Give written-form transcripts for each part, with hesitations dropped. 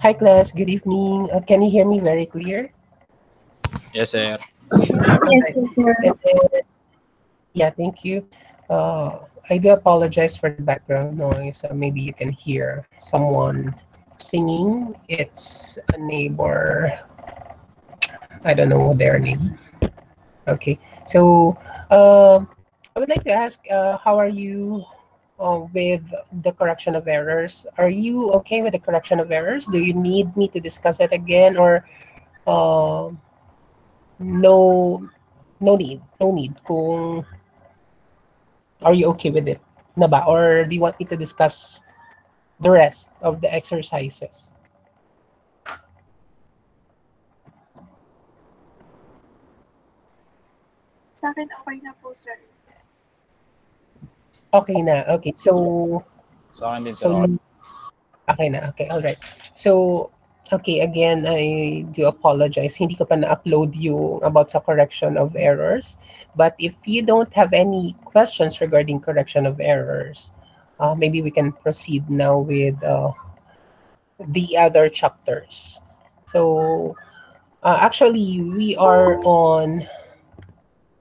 Hi class, good evening. Can you hear me very clear? Yes, sir. Yes, yes, sir. And then, yeah, thank you. I do apologize for the background noise. Maybe you can hear someone singing. It's a neighbor. I don't know their name. Okay, so I would like to ask, how are you with the correction of errors? Are you okay with the correction of errors? Do you need me to discuss it again, or uh, no, no need? Kung are you okay with it na ba? Or do you want me to discuss the rest of the exercises? Sa akin, okay na po, sir. Okay na. Okay. So, Sa akin din, sir. okay na. Okay. All right. So, okay. Again, I do apologize. Hindi ko pa na-upload yung about sa correction of errors. But if you don't have any questions regarding correction of errors, maybe we can proceed now with the other chapters. So, actually, we are on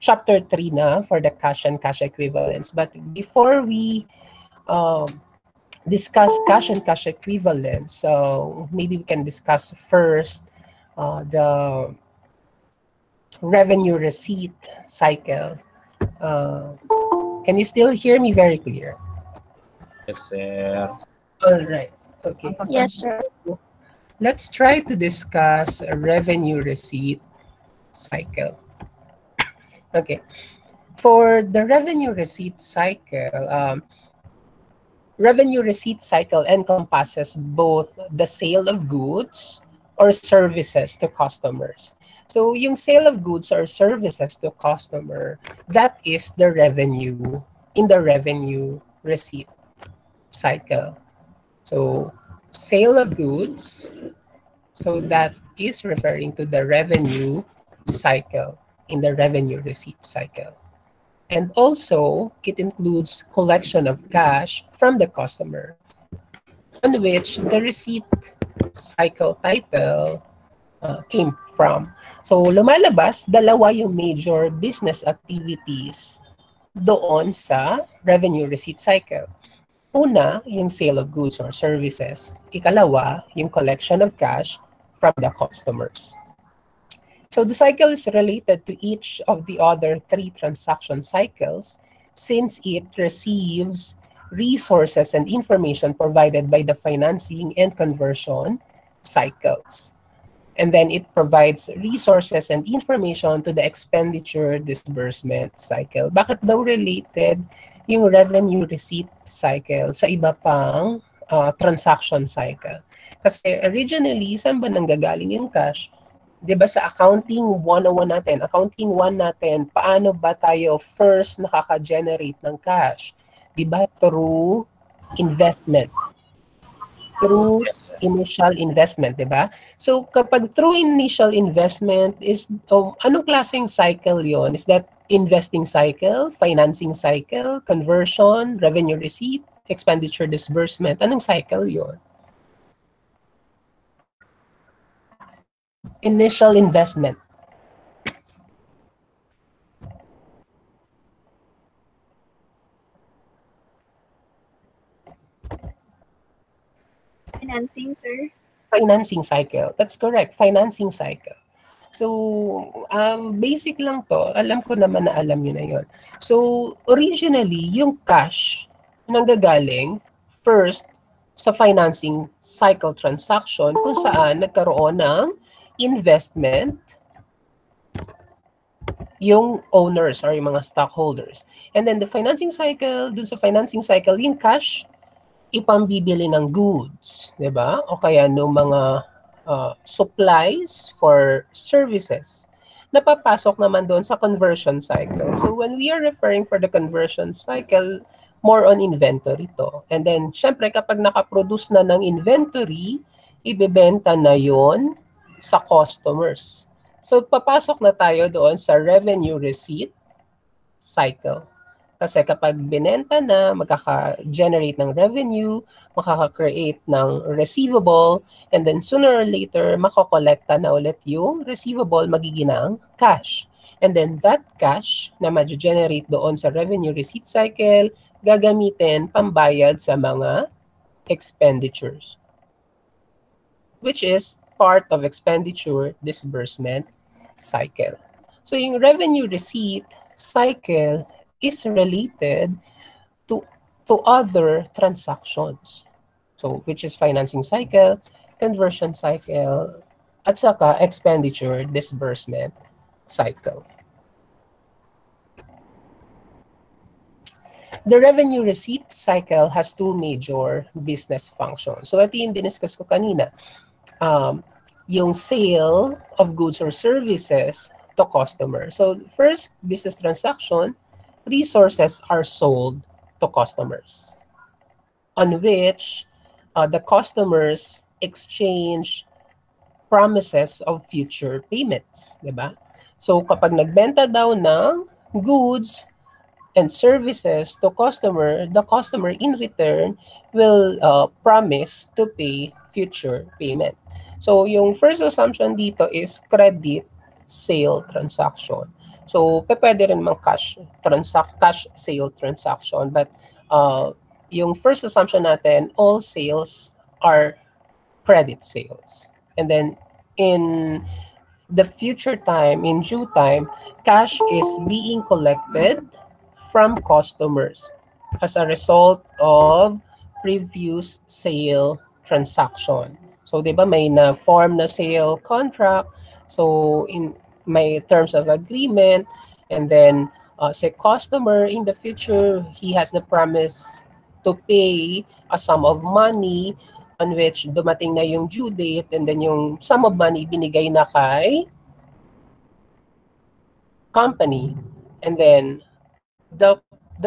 chapter 3 na for the cash and cash equivalents. But before we discuss cash and cash equivalents, so maybe we can discuss first the revenue receipt cycle. Can you still hear me very clear? Yes, sir. All right. Okay. Yes, sir. Let's try to discuss a revenue receipt cycle. Okay. For the revenue receipt cycle, revenue receipt cycle encompasses both the sale of goods or services to customers. So yung sale of goods or services to customer, that is the revenue in the revenue receipt cycle. So sale of goods, so that is referring to the revenue cycle in the revenue receipt cycle. And also, it includes collection of cash from the customer, on which the receipt cycle title came from. So, lumalabas, dalawa yung major business activities doon sa revenue receipt cycle. Una, yung sale of goods or services. Ikalawa, yung collection of cash from the customers. So the cycle is related to each of the other three transaction cycles since it receives resources and information provided by the financing and conversion cycles. And then it provides resources and information to the expenditure disbursement cycle. Bakit daw related yung revenue receipt cycle sa iba pang transaction cycle? Kasi originally, saan ba nanggagaling yung cash? 'Di ba sa accounting 101 natin, accounting 1 natin, paano ba tayo first nakaka-generate ng cash? 'Di ba through investment. Through initial investment, 'di ba? So kapag through initial investment is anong klaseng cycle 'yon? Is that investing cycle, financing cycle, conversion, revenue receipt, expenditure disbursement? Anong cycle 'yon? Initial investment. Financing, sir. Financing cycle. That's correct. Financing cycle. So, basic lang to. Alam ko naman na alam nyo na yon. So, originally, yung cash nanggagaling first sa financing cycle transaction kung saan nagkaroon ng investment yung owners or yung mga stockholders. And then the financing cycle, dun sa financing cycle, yung cash, ipambibili ng goods, di ba? O kaya no mga supplies for services. Napapasok naman doon sa conversion cycle. So when we are referring for the conversion cycle, more on inventory to. And then, syempre, kapag nakaproduce na ng inventory, ibebenta na yon sa customers. So papasok na tayo doon sa revenue receipt cycle. Kasi kapag binenta na, magkaka-generate ng revenue, makaka-create ng receivable, and then sooner or later, makokolekta na ulit yung receivable, magiginang cash. And then that cash na ma-generate doon sa revenue receipt cycle, gagamitin pambayad sa mga expenditures, which is part of expenditure disbursement cycle. So yung revenue receipt cycle is related to other transactions. So which is financing cycle, conversion cycle, at saka expenditure disbursement cycle. The revenue receipt cycle has two major business functions. So ito yung diniscuss ko kanina. Yung sale of goods or services to customers. So first business transaction, resources are sold to customers on which the customers exchange promises of future payments, diba? So kapag nagbenta daw ng goods and services to customer, the customer in return will promise to pay future payment. So yung first assumption dito is credit sale transaction. So pwede rin mang cash sale transaction, but yung first assumption natin, all sales are credit sales. And then in the future time, in due time, cash is being collected from customers as a result of previous sale transaction. So, di ba, may na-form na sale contract. So, in may terms of agreement, and then say customer in the future, he has the promise to pay a sum of money on which dumating na yung due date, and then yung sum of money binigay na kay company, and then the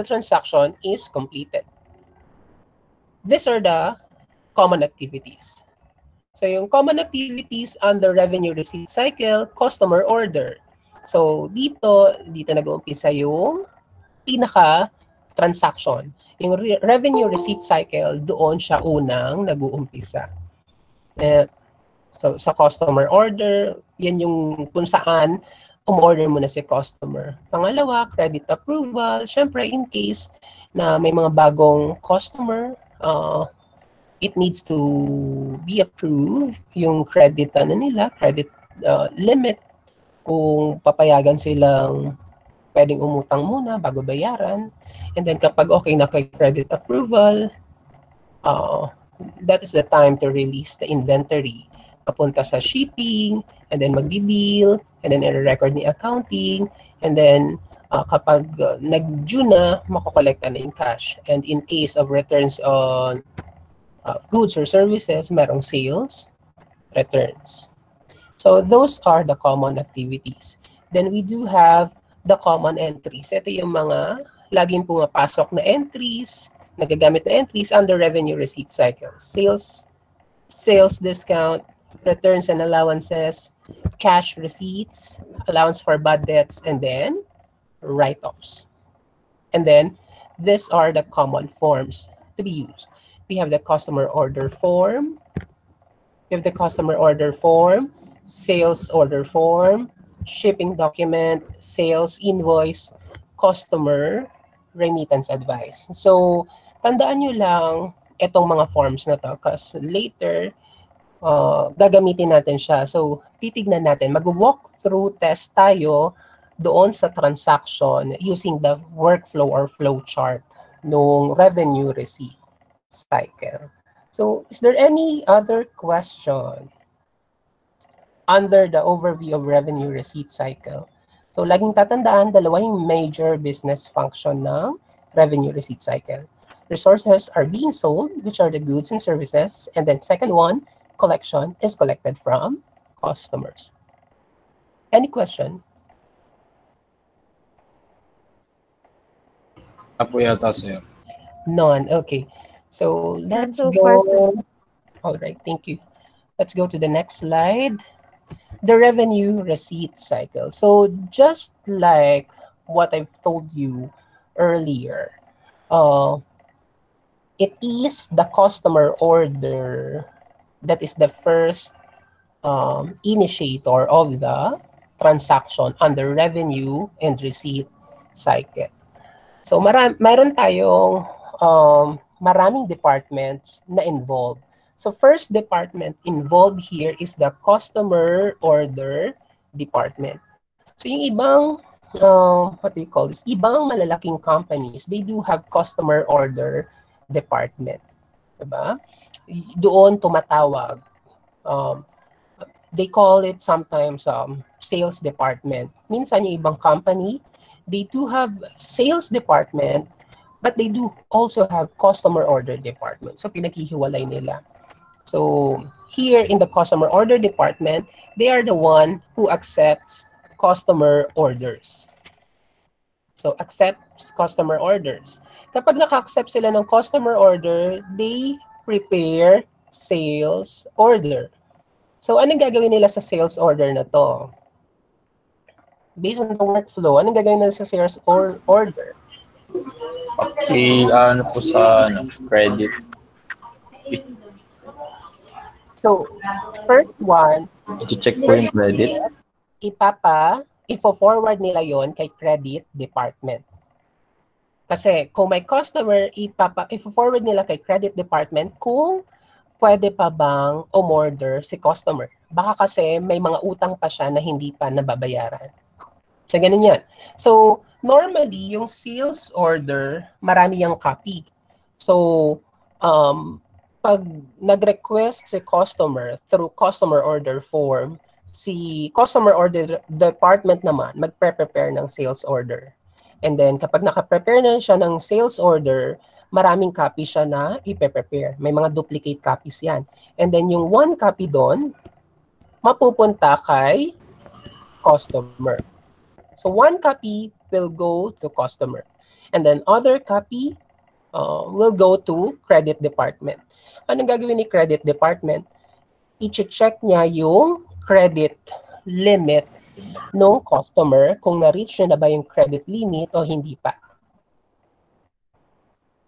transaction is completed. These are the common activities. So yung common activities under revenue receipt cycle, customer order. So dito nag-uumpisa yung pinaka-transaction. Yung revenue receipt cycle, doon siya unang nag-uumpisa. So sa customer order, yan yung kung saan umorder mo na si customer. Pangalawa, credit approval. Siyempre, in case na may mga bagong customer, it needs to be approved yung credit credit limit, kung papayagan silang pwedeng umutang muna bago bayaran. And then kapag okay na kay credit approval, that is the time to release the inventory. Papunta sa shipping, and then magbibill, and then i-record ni accounting, and then kapag nag-due na, makokolekta na yung cash. And in case of returns on goods or services, merong sales, returns. So those are the common activities. Then we do have the common entries. Ito yung mga laging pumapasok na entries, nagagamit na entries under revenue receipt cycle. Sales discount, returns and allowances, cash receipts, allowance for bad debts, and then write-offs. And then these are the common forms to be used. We have the customer order form. We have the customer order form, sales order form, shipping document, sales invoice, customer remittance advice. So, tandaan nyo lang itong mga forms na to kasi later, gagamitin natin siya. So, titignan natin. Mag-walkthrough test tayo doon sa transaction using the workflow or flow chart nung revenue receipt cycle. So, is there any other question under the overview of revenue receipt cycle? So, laging tatandaan, dalawa yung major business function ng revenue receipt cycle. Resources are being sold, which are the goods and services. And then second one, collection is collected from customers. Any question? Apo yata, sir. None. Okay. So let's So go. far, sir. All right. Thank you. Let's go to the next slide. The revenue receipt cycle. So just like what I've told you earlier, it is the customer order that is the first initiator of the transaction under revenue and receipt cycle. So mayroon tayong maraming departments na involved. So first department involved here is the customer order department. So yung ibang, what do you call this? Ibang malalaking companies, they do have customer order department. Diba? Doon tumatawag. They call it sometimes sales department. Minsan yung ibang company, they do have sales department, but they do also have customer order department. So pinaghihiwalay nila. So here in the customer order department, they are the one who accepts customer orders. So accepts customer orders. Kapag naka-accept sila ng customer order, they prepare sales order. So anong gagawin nila sa sales order na to? Based on the workflow, anong gagawin nila sa sales order? Ano po sa credit. So, first one, I-check po yung credit. ifo-forward nila yon kay credit department. Kasi kung may customer, ifo-forward nila kay credit department kung pwede pa bang umorder si customer. Baka kasi may mga utang pa siya na hindi pa nababayaran. So, ganun yan. So, normally, yung sales order, marami yung copy. So, pag nag-request si customer through customer order form, si customer order department naman magpre-prepare ng sales order. And then kapag naka-prepare na siya ng sales order, maraming copy siya na ipe-prepare. May mga duplicate copies yan. And then yung one copy doon, mapupunta kay customer. So one copy will go to customer. And then other copy will go to credit department. Anong gagawin ni credit department? I-check niya yung credit limit ng customer kung na-reach na ba yung credit limit o hindi pa.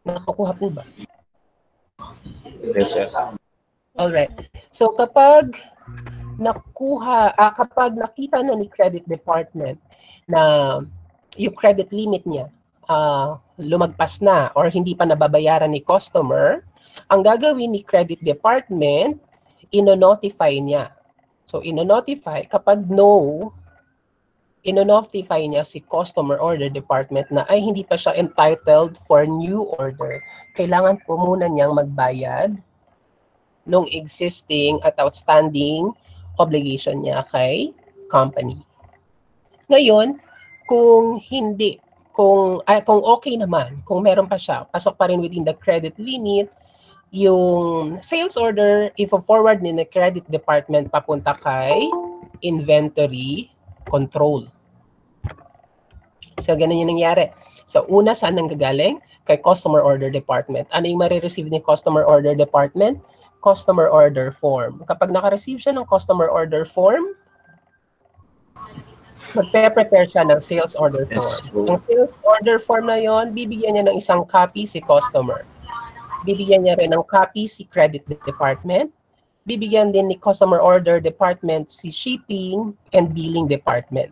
Nakakuha po ba? Yes, sir. Alright. So kapag nakita na ni credit department na yung credit limit niya lumagpas na or hindi pa nababayaran ni customer, ang gagawin ni credit department, ino-notify niya. So, ino-notify, kapag no, ino-notify niya si customer order department na ay hindi pa siya entitled for new order. Kailangan po muna niyang magbayad ng existing at outstanding obligation niya kay company. Ngayon, kung hindi, kung okay naman, kung meron pa siya, pasok pa rin within the credit limit, yung sales order, ifo-forward ni na credit department papunta kay inventory control. So, ganun yung nangyari. So, una, saan nanggagaling? Kay customer order department. Ano yung marireceive ni customer order department? Customer order form. Kapag naka-receive siya ng customer order form, magpe-prepare siya ng sales order form. Yes. Ang sales order form na yon, bibigyan niya ng isang copy si customer. Bibigyan niya rin ng copy si credit department. Bibigyan din ni customer order department si shipping and billing department.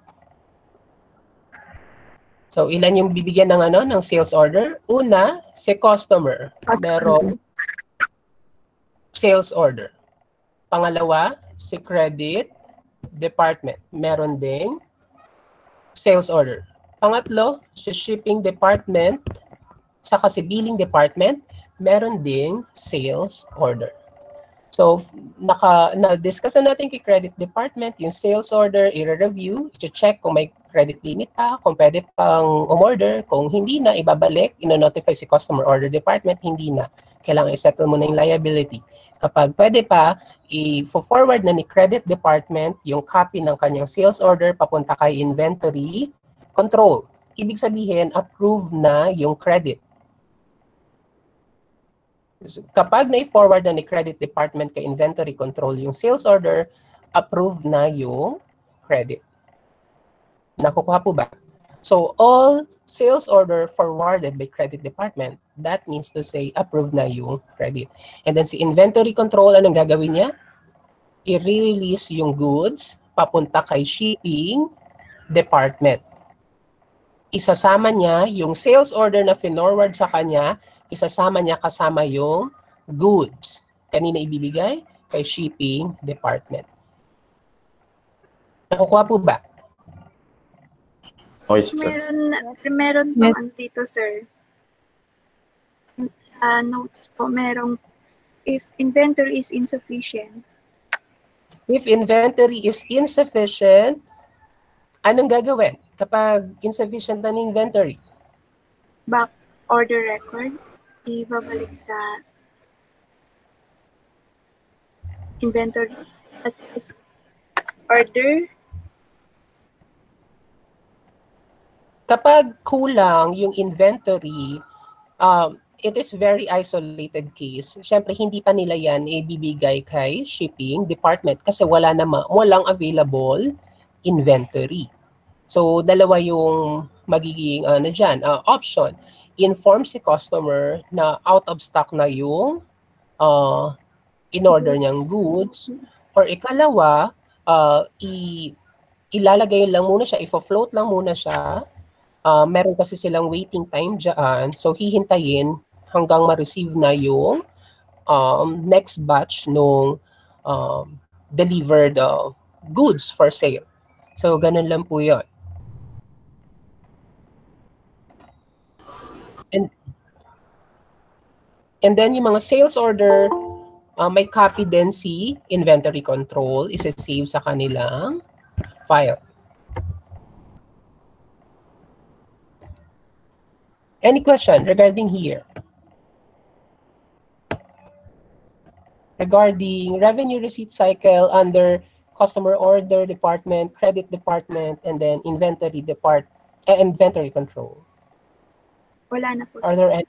So, ilan yung bibigyan ng sales order? Una, si customer. Meron sales order. Pangalawa, si credit department. Meron ding sales order. Pangatlo, si shipping department, saka si billing department, meron ding sales order. So, na-discuss na natin kay credit department, yung sales order, i-review, i-check kung may credit limit pa, kung pwede pang umorder, kung hindi na, ibabalik, ino-notify si customer order department, hindi na. Kailangan i-settle mo na yung liability. Kapag pwede pa, i-forward na ni credit department yung copy ng kanyang sales order papunta kay inventory control. Ibig sabihin, approve na yung credit. Kapag na-forward na ni credit department kay inventory control yung sales order, approve na yung credit. Nakukuha po ba? So, all sales order forwarded by credit department, that means to say approved na yung credit. And then si inventory control, anong gagawin niya? I-release yung goods papunta kay shipping department. Isasama niya yung sales order na finorward sa kanya, isasama niya kasama yung goods. Kanina ibibigay? Kay shipping department. Nakukuha po ba? Okay, sir. Meron po dito, sir. Sa notes po, merong if inventory is insufficient. If inventory is insufficient, anong gagawin kapag insufficient na ng inventory? Back order record, ibabalik sa inventory as order. Kapag kulang yung inventory, it is very isolated case. Siyempre, hindi pa nila yan ibibigay kay shipping department kasi walang available inventory. So, dalawa yung magiging option. Inform si customer na out of stock na yung in-order niyang goods. Or ikalawa, ilalagay lang muna siya, ifo-float lang muna siya. Meron kasi silang waiting time dyan. So, hihintayin hanggang ma-receive na yung next batch nung delivered goods for sale. So, ganun lang po yun. And then, yung mga sales order, may copy din si inventory control, isa-save sa kanilang file. Any question regarding here? Regarding revenue receipt cycle under customer order department, credit department, and then inventory control. Wala na po. Are there any?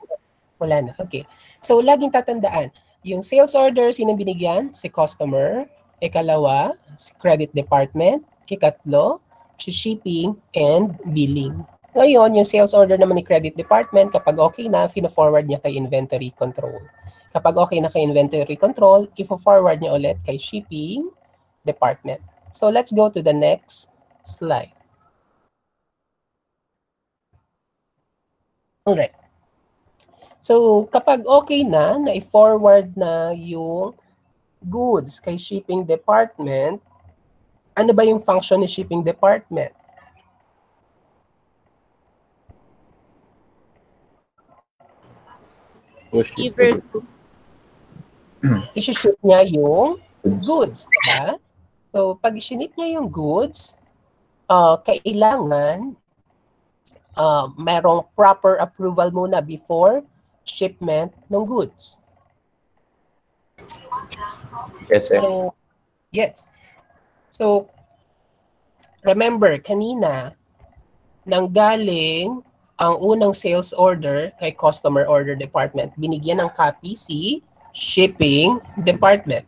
Wala na. Okay. So, laging tatandaan, yung sales order, sinong binigyan? Si customer. Ikalawa, si credit department. Ikatlo, si shipping and billing. Ngayon, yung sales order naman ni credit department, kapag okay na, fina-forward niya kay inventory control. Kapag okay na kay inventory control, ifo-forward niya ulit kay shipping department. So let's go to the next slide. Alright. So kapag okay na i-forward na yung goods kay shipping department, ano ba yung function ni shipping department? I-ship niya yung goods, diba? So, pag i-ship niya yung goods, kailangan merong proper approval muna before shipment ng goods. Yes, sir. So, yes. So, remember, kanina, nanggaling ang unang sales order kay customer order department. Binigyan ng copy si shipping department,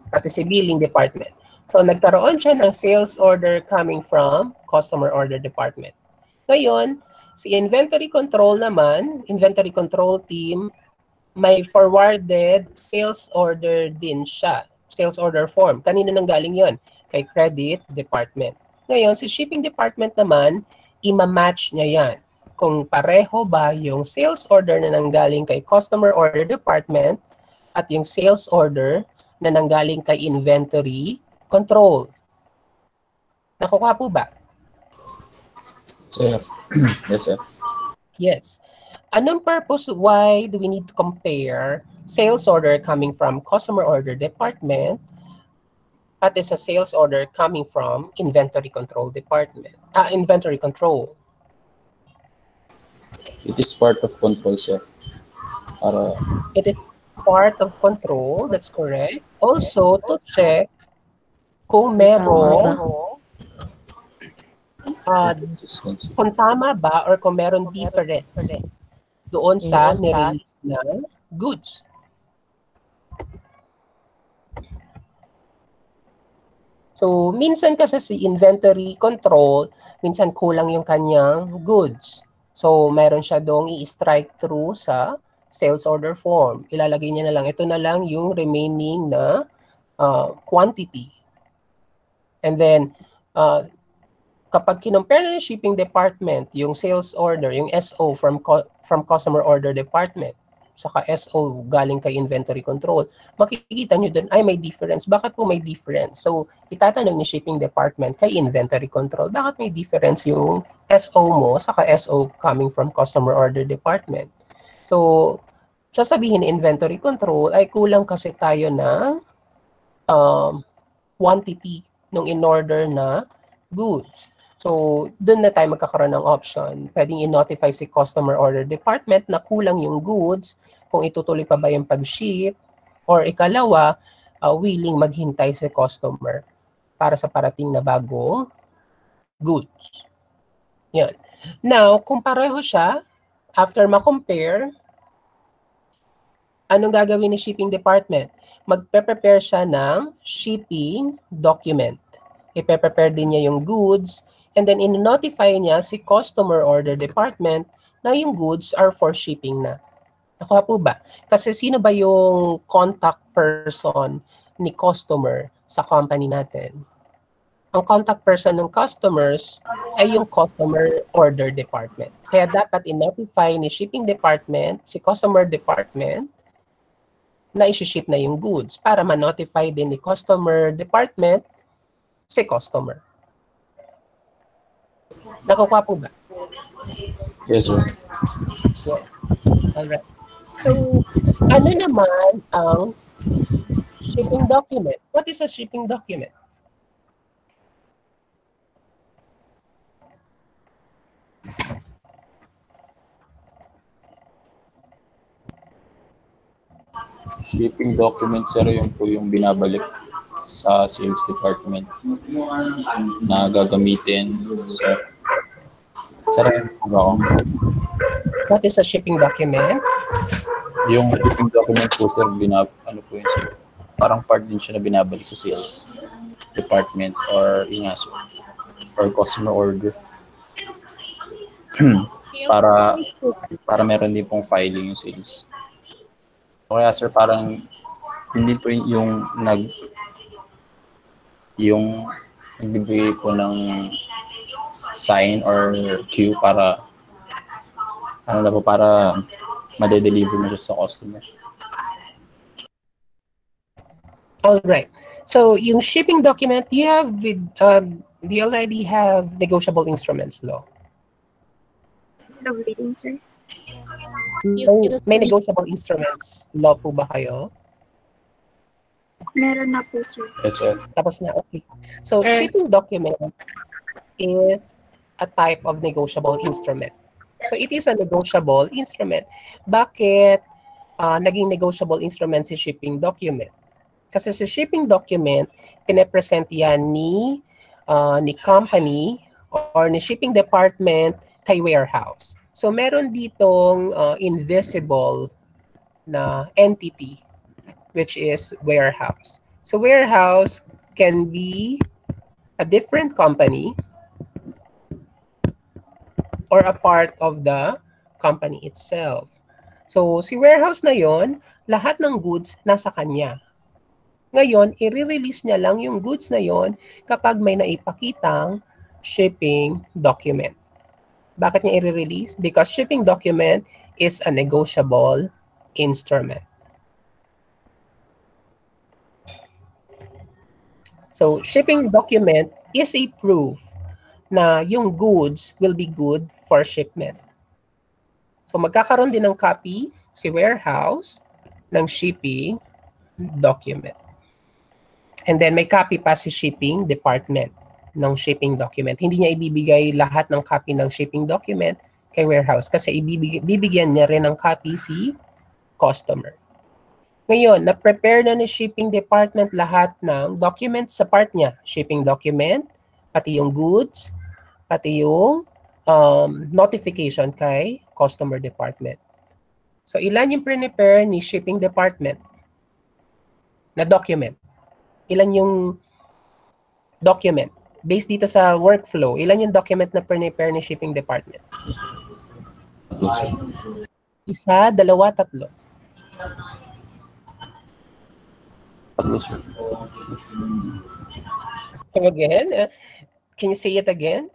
pati si billing department. So, nagkaroon siya ng sales order coming from customer order department. Ngayon, si inventory control naman, inventory control team, may forwarded sales order din siya. Sales order form. Kanino nanggaling yon? Kay credit department. Ngayon, si shipping department naman, ima-match niya yan. Kung pareho ba yung sales order na nanggaling kay customer order department at yung sales order na nanggaling kay inventory control. Nakukuha po ba? Sir. Yes, sir. Yes. Anong purpose? Why do we need to compare sales order coming from customer order department at is a sales order coming from inventory control department? Inventory control. It is part of control, sir. Para It is part of control, that's correct. Also, to check kung merong consistency. kung tama ba or kung meron difference doon sa nirelease na goods. So, minsan kasi si inventory control, minsan kulang yung kanyang goods. So, meron siya doong i-strike through sa sales order form. Ilalagay niya na lang, ito na lang yung remaining na quantity. And then, kapag kinompare na ng shipping department, yung sales order, yung SO from customer order department, saka SO galing kay inventory control, makikita nyo dun, ay may difference. Bakit po may difference? So, itatanong ni shipping department kay inventory control, bakit may difference yung SO mo saka SO coming from customer order department? So, sasabihin ni inventory control, ay kulang kasi tayo ng quantity ng in-order na goods. So, doon na tayo magkakaroon ng option. Pwedeng i-notify si customer order department na kulang yung goods, kung itutuloy pa ba yung pag-ship, or ikalawa, willing maghintay si customer para sa parating na bagong goods. Yan. Now, kung pareho siya, after ma-compare, anong gagawin ni shipping department? Magpe-prepare siya ng shipping document. I-prepare din niya yung goods, and then in-notify niya si customer order department na yung goods are for shipping na. Nakuha po ba? Kasi sino ba yung contact person ni customer sa company natin? Ang contact person ng customers ay yung customer order department. Kaya dapat i-notify ni shipping department, si customer department, na isi-ship na yung goods para ma-notify din ni customer department si customer. Nakukuha po ba? Yes, sir. Yes. Alright. So, ano naman ang shipping document? What is a shipping document? Shipping document, sir, yun po yung binabalik sa sales department na gagamitin sa What is a shipping document? yung shipping document po, sir, ano po yun, sir, parang part din siya na binabalik sa sales department or inaso or customer order para meron din pong filing yung sales. Kaya, sir, parang hindi po yung nagbibigay po ng sign or queue para para ma-deliver mo siya sa customer. All right. So, yung shipping document, you already have negotiable instruments law. The reading, sir. May negotiable instruments law po ba kayo? Meron na po, sir. Yes, sir. Tapos na, okay. So, shipping document is a type of negotiable instrument. So, it is a negotiable instrument. Bakit naging negotiable instrument si shipping document? Kasi si shipping document, pinapresent yan ni company or ni shipping department kay warehouse. So, meron ditong invisible na entity, which is warehouse. So, warehouse can be a different company or a part of the company itself. So, si warehouse na yon, lahat ng goods nasa kanya. Ngayon, i-release niya lang yung goods na yon kapag may naipakitang shipping document. Bakit niya i-release? Because shipping document is a negotiable instrument. So, shipping document is a proof na yung goods will be good for shipment. So, magkakaroon din ng copy si warehouse ng shipping document. And then, may copy pa si shipping department ng shipping document. Hindi niya ibibigay lahat ng copy ng shipping document kay warehouse kasi bibigyan niya rin ng copy si customer. Ngayon, na-prepare na ni shipping department lahat ng documents sa part niya. Shipping document, pati yung goods, pati yung notification kay customer department. So, ilan yung prepare ni shipping department na document? Ilan yung document? Based dito sa workflow, ilan yung document na prepare ni shipping department? Tatlo, sir. Isa, dalawa, tatlo. Tatlo, sir. Again, can you say it again?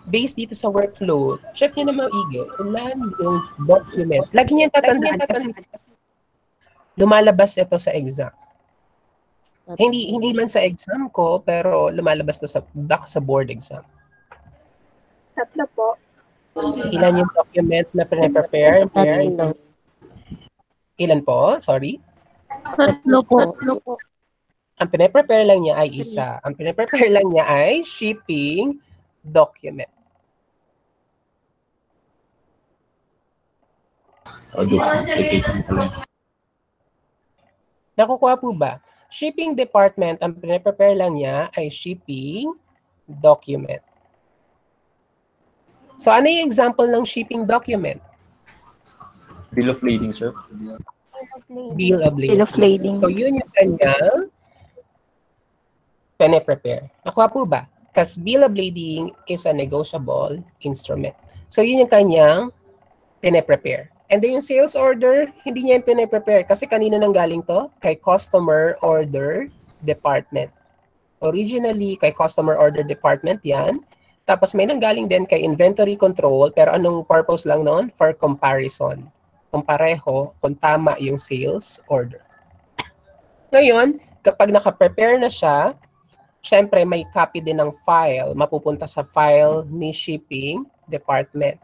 Based dito sa workflow, check nyo na maigi. Ilan yung document. Lagi niyan tatandaan kasi lumalabas ito sa exam. Hindi man sa exam ko, pero lumalabas to sa board exam. Tatlo po. Ilan yung document na prepare? Ilan po? Sorry? Tatlo po. Ang pinaprepare lang niya ay isa. Ang pinaprepare lang niya ay shipping document. Nakukuha po ba? Shipping department, ang pinaprepare lang niya ay shipping document. So ano yung example ng shipping document? Bill of lading, sir. Bill of lading. So yun yung kanyang pinaprepare. Nakuha po ba? Because bill of lading is a negotiable instrument. So yun yung kanyang pinaprepare. And then yung sales order, hindi niya yung pinaprepare kasi kanina nang galing to? Kay customer order department. Originally, kay customer order department yan. Tapos may nanggaling din kay inventory control, pero anong purpose lang noon? For comparison. Kung pareho, kung tama yung sales order. Ngayon, kapag naka-prepare na siya, syempre may copy din ng file, mapupunta sa file ni shipping department.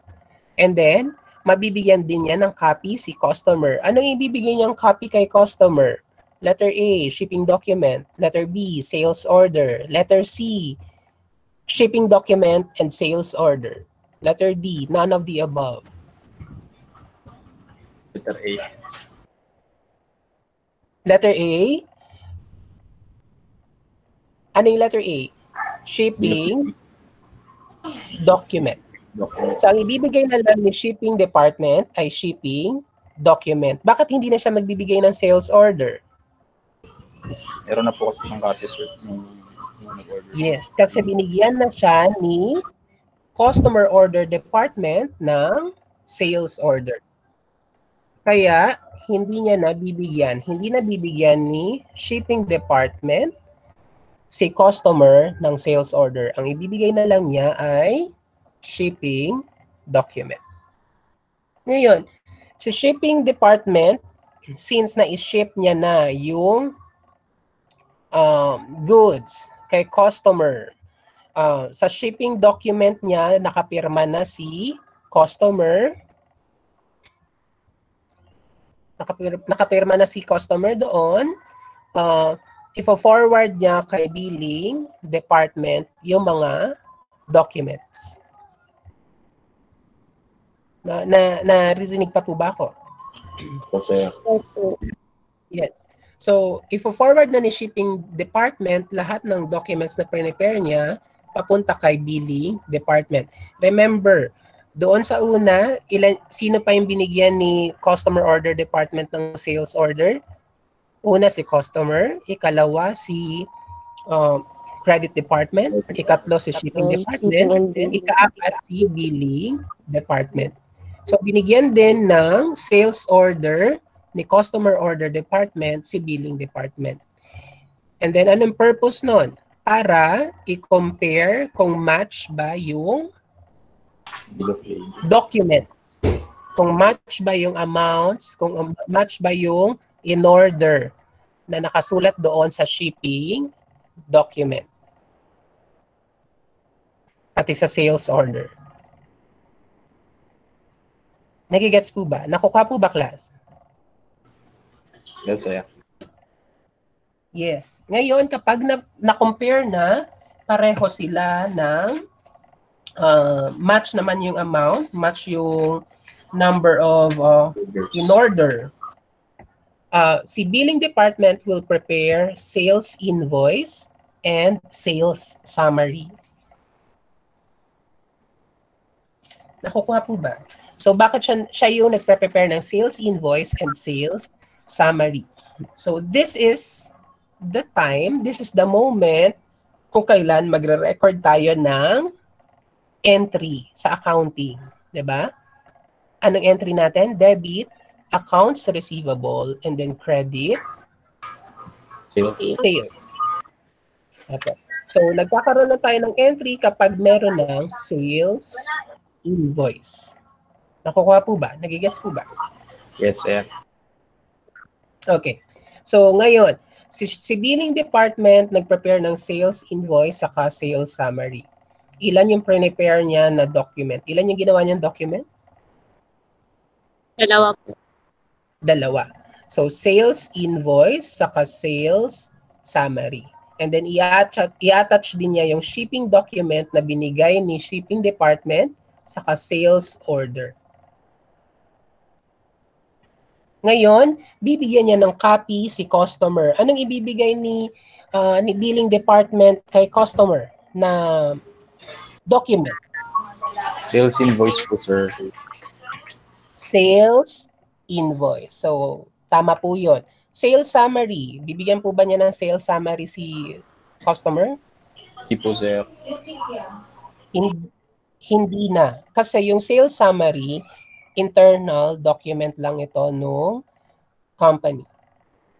And then, mabibigyan din niya ng copy si customer. Anong ibibigay niyang copy kay customer? Letter A, shipping document. Letter B, sales order. Letter C, shipping document and sales order. Letter D, none of the above. Letter A. Letter A. Ano yung letter A? Shipping document. So, ang ibibigay na lang ni shipping department ay shipping document. Bakit hindi na siya magbibigay ng sales order? Meron na po kasi siyang copy, sir. Yes, kasi binigyan na siya ni customer order department ng sales order. Kaya, hindi niya nabibigyan. Hindi nabibigyan ni shipping department si customer ng sales order. Ang ibibigay na lang niya ay shipping document. Ngayon, sa shipping department, since na-ship niya na yung goods kay customer, sa shipping document niya, nakapirma na si customer. Nakapirma na si customer doon. Ifo-forward niya kay billing department yung mga documents. Naririnig pa po ba ako? Kasi, Yes. So, ifo-forward na ni shipping department lahat ng documents na prepare niya papunta kay billing department. Remember, doon sa una, sino pa yung binigyan ni customer order department ng sales order? Una si customer, ikalawa si credit department, ikatlo si shipping department, and ikaapat si billing department. So, binigyan din ng sales order ni customer order department si billing department. And then, anong purpose nun? Para i-compare kung match ba yung documents. Kung match ba yung amounts, kung match ba yung in-order na nakasulat doon sa shipping document. Pati sa sales order. Nagigets po ba? Nakukuha po ba, class? yes, sir. Yes. Ngayon, kapag na-compare na, pareho sila ng match naman yung amount, match yung number of in order. Si billing department will prepare sales invoice and sales summary. Nakukuha po ba? So bakit siya yung nagpre-prepare ng sales invoice and sales summary? So this is the time, this is the moment kung kailan magre-record tayo ng entry sa accounting, 'di ba? Anong entry natin? Debit, accounts receivable, and then credit, Sales. sales. Okay. So, nagkakaroon na tayo ng entry kapag meron ng sales invoice. Nakukuha po ba? Nagigets po ba? Yes, sir. Okay. So, ngayon, si billing department nag-prepare ng sales invoice saka sales summary. Ilan yung prepare niya na document? Ilan yung ginawa niyang document? Dalawa po. Dalawa. So, sales invoice saka sales summary. And then, i-attach din niya yung shipping document na binigay ni shipping department saka sales order. Ngayon, bibigyan niya ng copy si customer. Anong ibibigay ni billing department kay customer na document? Sales invoice po, sir. Sales invoice. So, tama po yun. Sales summary. Bibigyan po ba niya ng sales summary si customer? Hindi po, sir. Hindi na. Kasi yung sales summary, internal document lang ito nung company.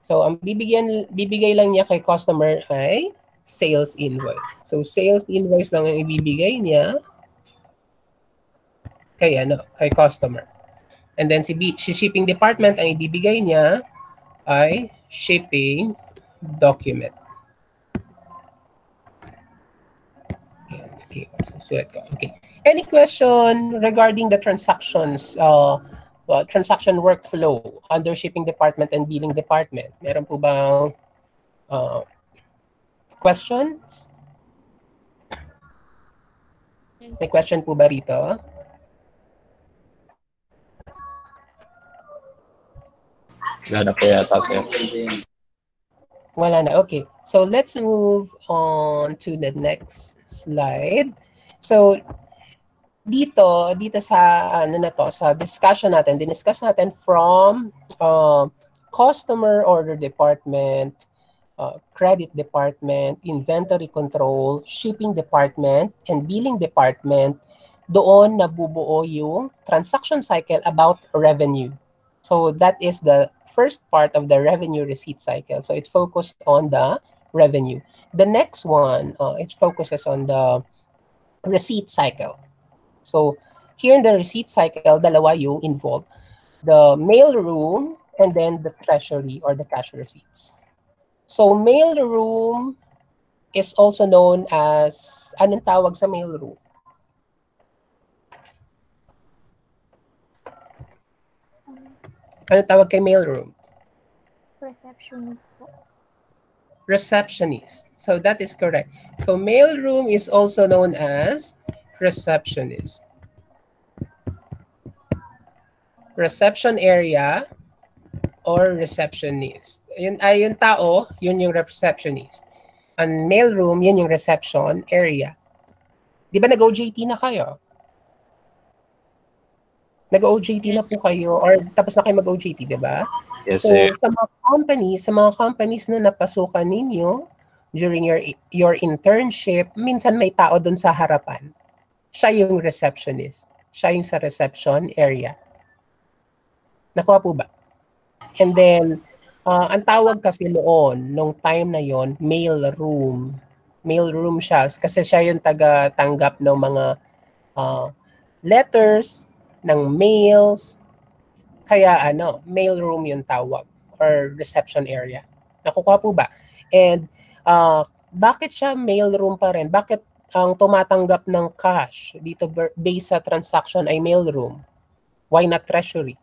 So, ang bibigay lang niya kay customer ay sales invoice. So, sales invoice lang ang ibibigay niya kay customer. And then si shipping department, ang ibibigay niya ay shipping document. Okay, susulat ko. Okay. Any question regarding the transactions, transaction workflow under shipping department and billing department? Meron po bang questions? May question po ba rito? Wala na po yata, sir. Wala na. Okay. So let's move on to the next slide. So dito sa sa discussion natin, diniscuss natin from customer order department, credit department, inventory control, shipping department, and billing department. Doon nabubuo yung transaction cycle about revenue. So that is the first part of the revenue receipt cycle. So it focused on the revenue. The next one, it focuses on the receipt cycle. So here in the receipt cycle, dalawa yung involved. The mail room and then the treasury or the cash receipts. So mail room is also known as, anong tawag sa mail room? Ano tawag kay mailroom? Receptionist po. Receptionist. So that is correct. So mailroom is also known as receptionist. Reception area or receptionist. Yun ay yung tao, yun yung receptionist. Ang mailroom, yun yung reception area. Di ba nag-OJT na kayo? Nag-OJT na po kayo or tapos na kayo mag-OJT, di ba? Yes, So, sir. sa mga companies na napasukan ninyo during your internship, minsan may tao doon sa harapan. Siya yung receptionist. Siya yung sa reception area. Nakuha po ba? And then, ang tawag kasi noon, nung time na yon, mail room. Mail room siya kasi siya yung taga-tanggap ng mga letters, ng mails, kaya mail room yung tawag or reception area. Nakukuha po ba? And bakit siya mail room pa rin? Bakit ang tumatanggap ng cash dito based sa transaction ay mail room? Why not treasury?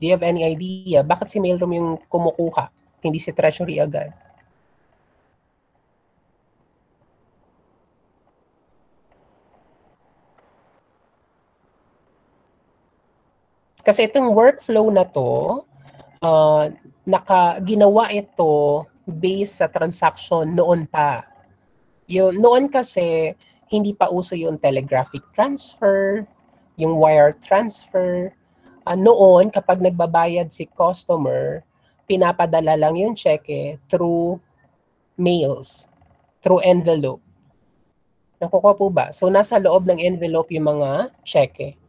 Do you have any idea? Bakit si mail room yung kumukuha? Hindi si treasury agad? Kasi itong workflow na to, ginawa ito based sa transaction noon pa. Noon kasi, hindi pa uso yung telegraphic transfer, yung wire transfer. Noon, kapag nagbabayad si customer, pinapadala lang yung cheque through mails, through envelope. Nakukuha po ba? So, nasa loob ng envelope yung mga cheque.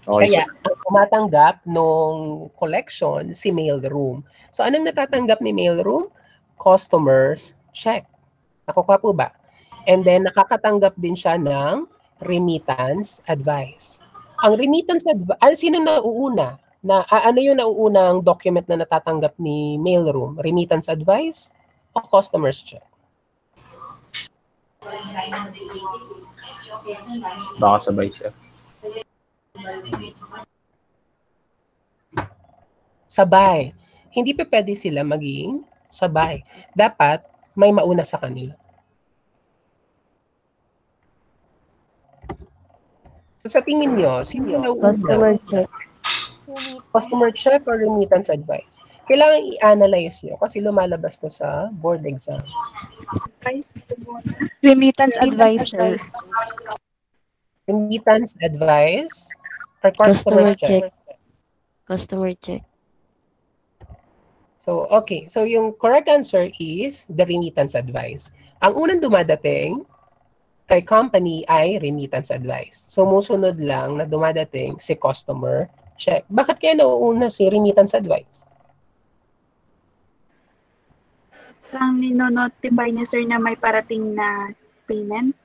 Okay, Kaya, ang tumatanggap nung collection, si mailroom. So, anong natatanggap ni mailroom? Customers check. Nakukuha po ba? And then, nakakatanggap din siya ng remittance advice. Ang remittance advice, sino nauuna? Ano yung nauunang document na natatanggap ni mailroom? Remittance advice o customers check? baka sabay siya. Sabay. Hindi pa pwede sila maging sabay. Dapat may mauna sa kanila. So sa tingin nyo, sino yung nauuna? Customer check. Customer check or remittance advice? Kailangan i-analyze nyo kasi lumalabas to sa board exam. Remittance advisor. Remittance advice or Customer customer check? check. Customer check. So, okay. So, yung correct answer is the remittance advice. Ang unang dumadating kay company ay remittance advice. Sumusunod lang na dumadating si customer check. Bakit kaya nauuna si remittance advice? Parang nino-notify niya, sir, na may parating na payment.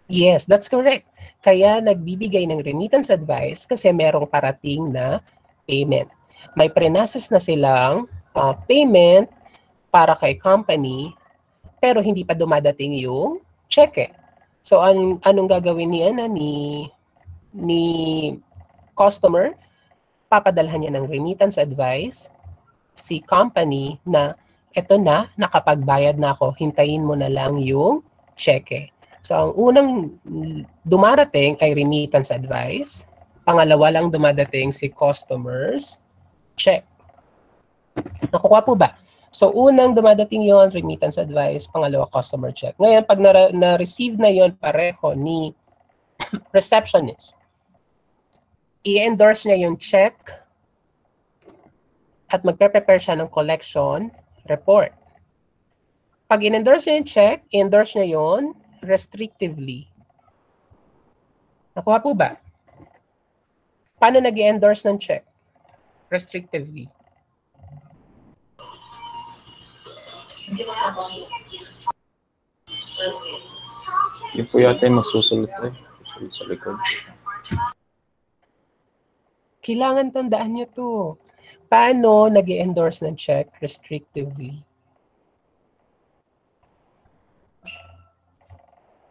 Yes, that's correct. Kaya nagbibigay ng remittance advice kasi merong parating na payment. May prenasas na silang payment para kay company pero hindi pa dumadating yung cheque. So anong gagawin niya ni customer? Papadalhan niya ng remittance advice si company na eto na, nakapagbayad na ako, hintayin mo na lang yung cheque. So ang unang dumarating ay remittance advice. Pangalawa lang dumadating si customers check. Nakukuha po ba? So, unang dumadating yon remittance advice, pangalawa, customer check. Ngayon, pag na-receive na yon pareho ni receptionist, i-endorse niya yung check at magpe-prepare siya ng collection report. Pag in-endorse niya yung check, i-endorse niya yon restrictively. Nakuha po ba? Paano nag-i-endorse ng check? Restrictively. Yung po yata yung magsusulat eh. Susulat sa likod. Kailangan tandaan nyo to. Paano nag-endorse ng check restrictively?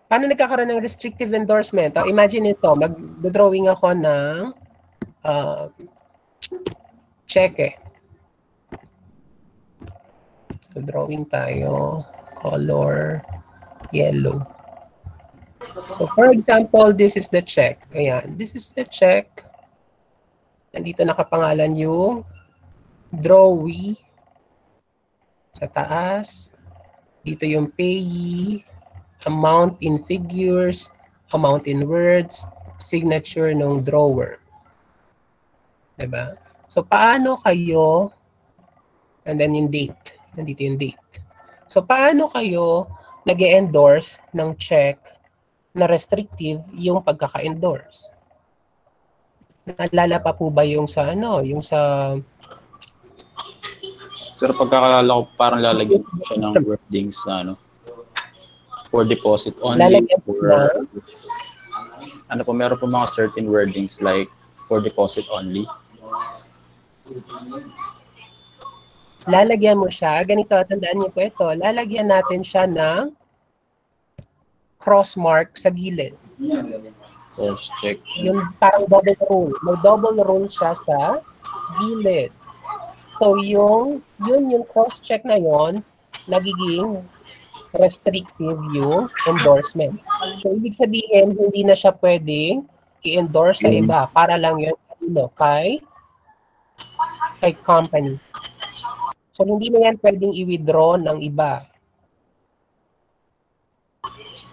Paano nagkakaroon ng restrictive endorsement? Imagine ito, mag-drawing ako ng cheque. So, drawing tayo, color yellow. So, for example, this is the check. Ayan, this is the check. Nandito nakapangalan yung drawee sa taas. Dito yung payee, amount in figures, amount in words, signature ng drawer. Diba? So, paano kayo, and then yung date. Nandito yung date. So, paano kayo nag-endorse ng check na restrictive yung pagkaka-endorse? Naalala pa po ba yung sa yung sa Sir, pagkakalala ko, parang lalagyan ko siya ng wordings na for deposit only. Lalagyan po Po, meron po mga certain wordings like for deposit only. Lalagyan mo siya, ganito, tandaan niyo po ito, lalagyan natin siya ng cross mark sa gilid. Cross check. Yung parang double rule. May double rule siya sa gilid. So yung cross check na yon nagiging restrictive yung endorsement. So ibig sabihin, hindi na siya pwedeng i-endorse sa iba para lang yun kay company. So, hindi na yan pwedeng i-withdraw ng iba.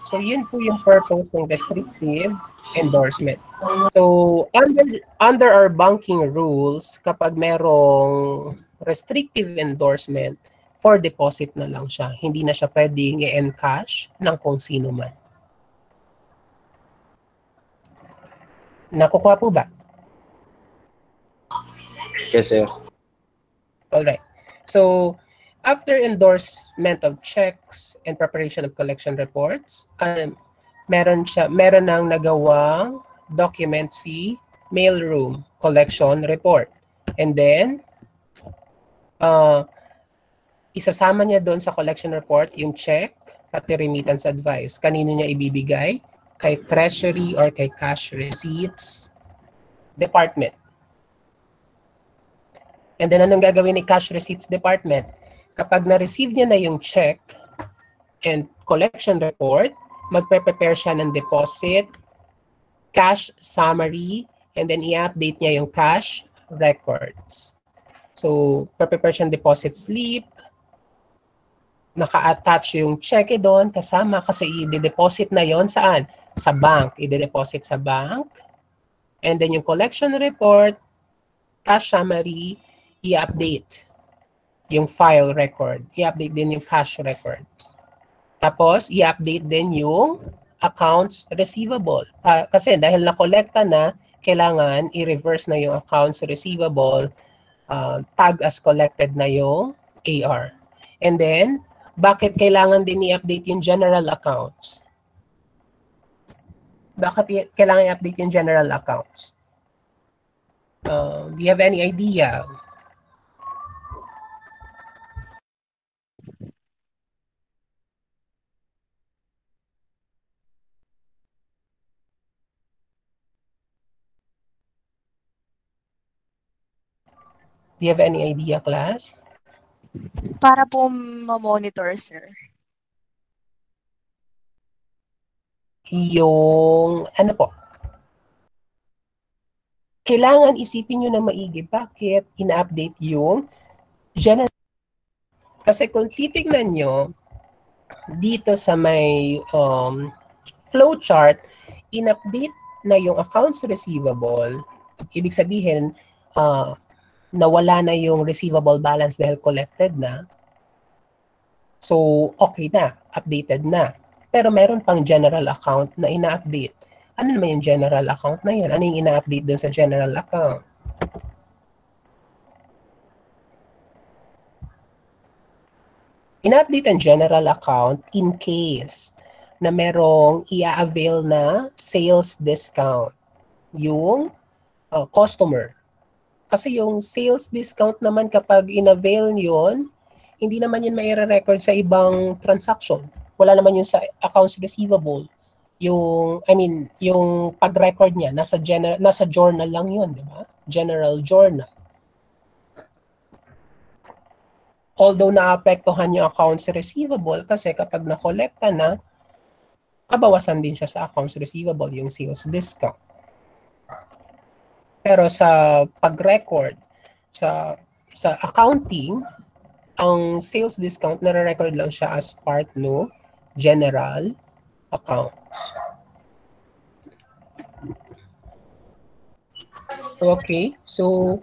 So, yun po yung purpose ng restrictive endorsement. So, under our banking rules, kapag merong restrictive endorsement, for deposit na lang siya. Hindi na siya pwedeng i-encash ng kung sino man. Nakukuha po ba? Yes, sir. Alright. So, after endorsement of checks and preparation of collection reports, meron nang nagawang document si mailroom collection report. And then, isasama niya doon sa collection report yung check pati remittance advice. Kanino niya ibibigay? Kay Treasury or kay Cash Receipts Department. And then, anong gagawin ni Cash Receipts Department? Kapag na-receive niya na yung check and collection report, magpe-prepare siya ng deposit, cash summary, and then i-update niya yung cash records. So, prepare siya ng deposit slip, naka-attach yung cheque doon kasama kasi i-deposit na yon saan? Sa bank. I-deposit sa bank. And then yung collection report, cash summary, i-update yung file record. I-update din yung cash records. Tapos, i-update din yung accounts receivable. Kasi dahil na-collecta na, kailangan i-reverse na yung accounts receivable, tag as collected na yung AR. And then, bakit kailangan din i-update yung general accounts? Bakit kailangan i-update yung general accounts? Do you have any idea? Do you have any idea, class? Para po ma-monitor, sir. Yung, ano po? Kailangan isipin nyo na maigi bakit ina-update yung general. Kasi kung titignan nyo, dito sa may flowchart, in-update na yung accounts receivable. Ibig sabihin, nawala na yung receivable balance dahil collected na. So, okay na. Updated na. Pero meron pang general account na ina-update. Ano naman yung general account na yun? Ano yung ina-update dun sa general account? Ina-update ang general account in case na merong i-avail na sales discount yung customer. Kasi yung sales discount naman kapag in-avail yun, hindi naman yun mai-record sa ibang transaction. Wala naman yun sa accounts receivable. Yung pag-record niya, nasa journal lang yun, di ba? General journal. Although naapektuhan yung accounts receivable kasi kapag na-collecta na, kabawasan din siya sa accounts receivable, yung sales discount. Pero sa pag-record, sa accounting, ang sales discount nare-record lang siya as part no general accounts. Okay, so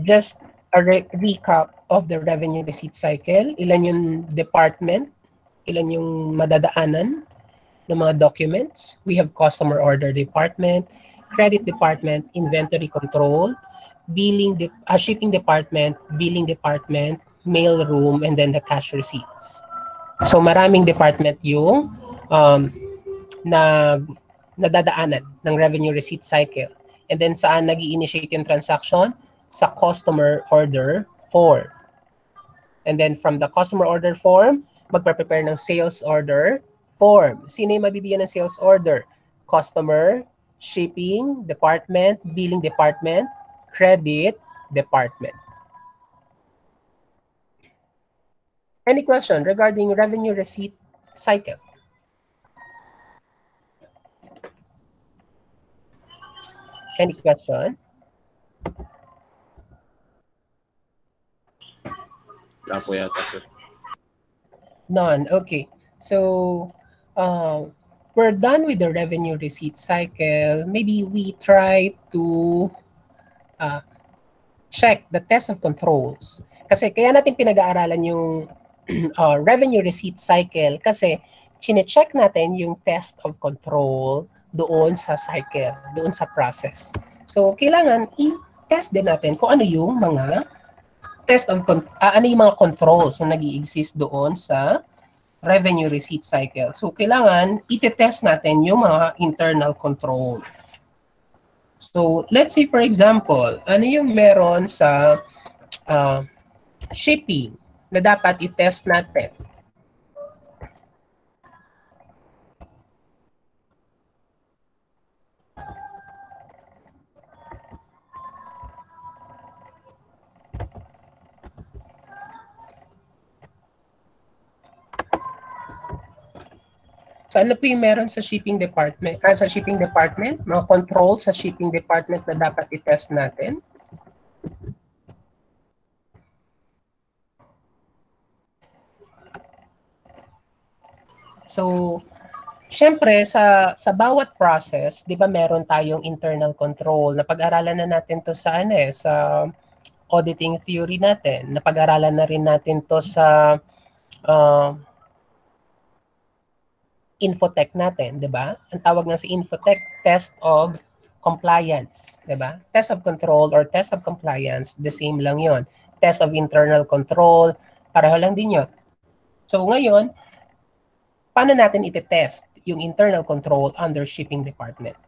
just a recap of the revenue receipt cycle. Ilan yung department, ilan yung madadaanan ng mga documents. We have customer order department, credit department, inventory control, shipping department, billing department, mail room, and then the cash receipts. So maraming department yung nadadaanan ng revenue receipt cycle. And then saan nag-i-initiate yung transaction? Sa customer order form. And then from the customer order form, magpe-prepare ng sales order form. Sino yung mabibigyan ng sales order? Customer, shipping department, billing department, credit department. Any question regarding revenue receipt cycle? Any question? Wala po yata, sir. None. Okay. So, we're done with the revenue receipt cycle. Maybe we try to check the test of controls. Kasi kaya natin pinag-aaralan yung revenue receipt cycle kasi chine-check natin yung test of control doon sa cycle, doon sa process. So, kailangan i-test din natin kung ano yung mga ano yung mga controls na nag-i-exist doon sa revenue receipt cycle. So, kailangan i-test natin yung mga internal control. So, let's say for example, ano yung meron sa shipping na dapat i-test natin? So ano po yung meron sa shipping department? Sa shipping department, mga control sa shipping department na dapat i-test natin. So, syempre sa bawat process, 'di ba meron tayong internal control. Napag-aralan na natin 'to sa sa auditing theory natin. Napag-aralan na rin natin 'to sa Infotech natin, 'di ba? Ang tawag nga sa Infotech, test of compliance, 'di ba? Test of control or test of compliance, the same lang 'yon. Test of internal control, pareho lang din 'yon. So ngayon, paano natin ite-test yung internal control under shipping department?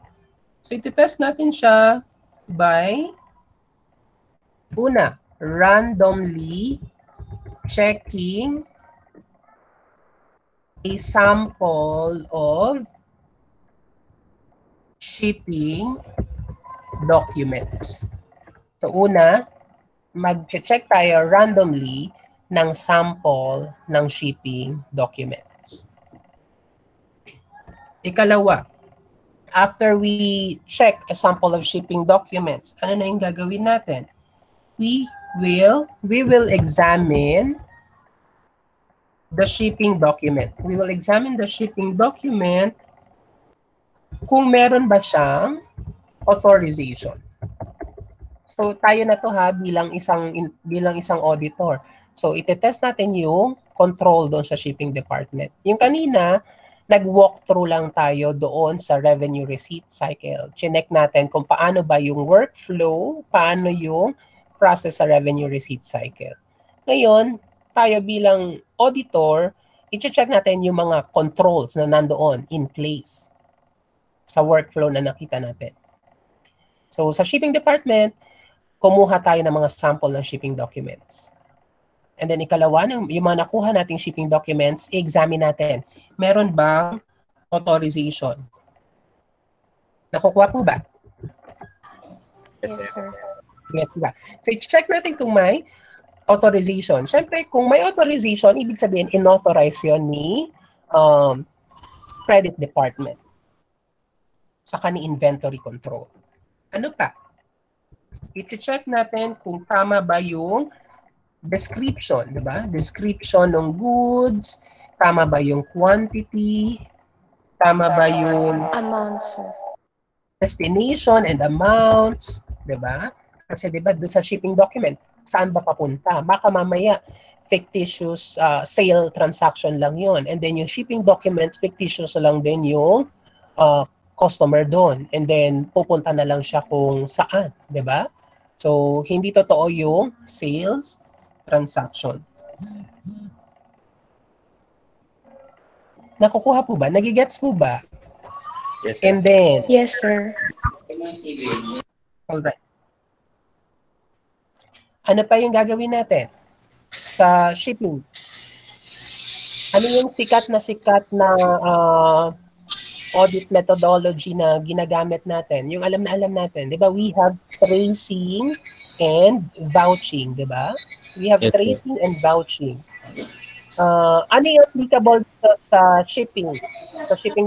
So ite-test natin siya by una, randomly checking a sample of shipping documents. So una, mag-check tayo randomly ng sample ng shipping documents. Ikalawa, after we check a sample of shipping documents, ano na yung gagawin natin? We will examine the shipping document. We will examine the shipping document kung meron ba siyang authorization. So tayo na to bilang isang auditor. So ite-test natin yung control doon sa shipping department. Yung kanina, nag-walkthrough lang tayo doon sa revenue receipt cycle. Chinek natin kung paano ba yung workflow, paano yung process sa revenue receipt cycle. Ngayon, tayo bilang auditor, i-check natin yung mga controls na nandoon in place sa workflow na nakita natin. So sa shipping department, kumuha tayo ng mga sample ng shipping documents. And then ikalawa, yung mga nakuha nating shipping documents, i-examine natin. Meron bang authorization? Nakukuha po ba? Yes, sir. Yes, ba? So i-check natin kung may authorization. Siyempre, kung may authorization, ibig sabihin, inauthorize yun ni credit department. Saka ni inventory control. Ano pa? I-check natin kung tama ba yung description, di ba? Description ng goods, tama ba yung quantity, tama ba yung Amount, sir. destination and amounts, di ba? Kasi di ba, doon sa shipping document, saan ba papunta? Baka mamaya, fictitious sale transaction lang yon. And then yung shipping document, fictitious lang din yung customer doon. And then pupunta na lang siya kung saan, di ba? So, hindi totoo yung sales transaction. Nakukuha po ba? Nagigets po ba? Yes, sir. And then, Yes, sir. alright. Ano pa yung gagawin natin sa shipping? Ano yung sikat na audit methodology na ginagamit natin? Yung alam natin, di ba? We have tracing and vouching, di ba? We have Yes, tracing and vouching. Ano yung applicable sa shipping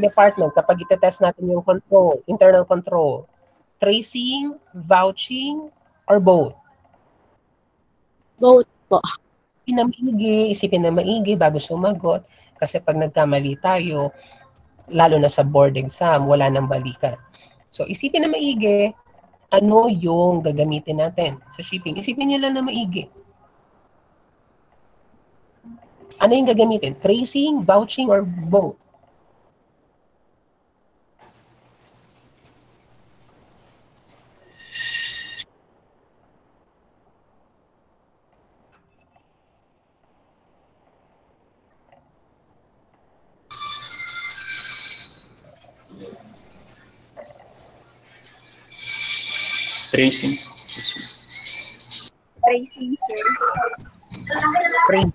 department kapag itetest natin yung control, internal control? Tracing, vouching, or both? Both po. Isipin na maigi bago sumagot. Kasi pag nagkamali tayo, lalo na sa board exam, wala nang balikan. So, isipin na maigi, ano yung gagamitin natin sa shipping. Isipin nyo lang na maigi. Ano yung gagamitin? Tracing, vouching, or both? Tracing. Tracing, sir. Tracing.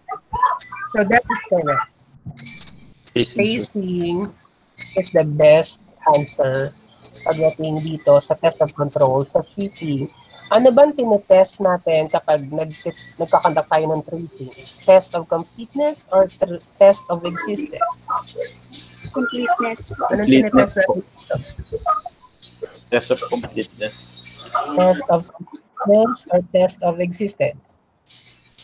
So that is correct. Tracing, sir. Tracing is the best answer pagdating dito sa test of control sa shipping. Ano bang tinetest natin kapag nagkakandak tayo ng tracing? Test of completeness or test of existence? Completeness po. Anong tinetest natin dito? Test of completeness. Test of completeness or test of existence?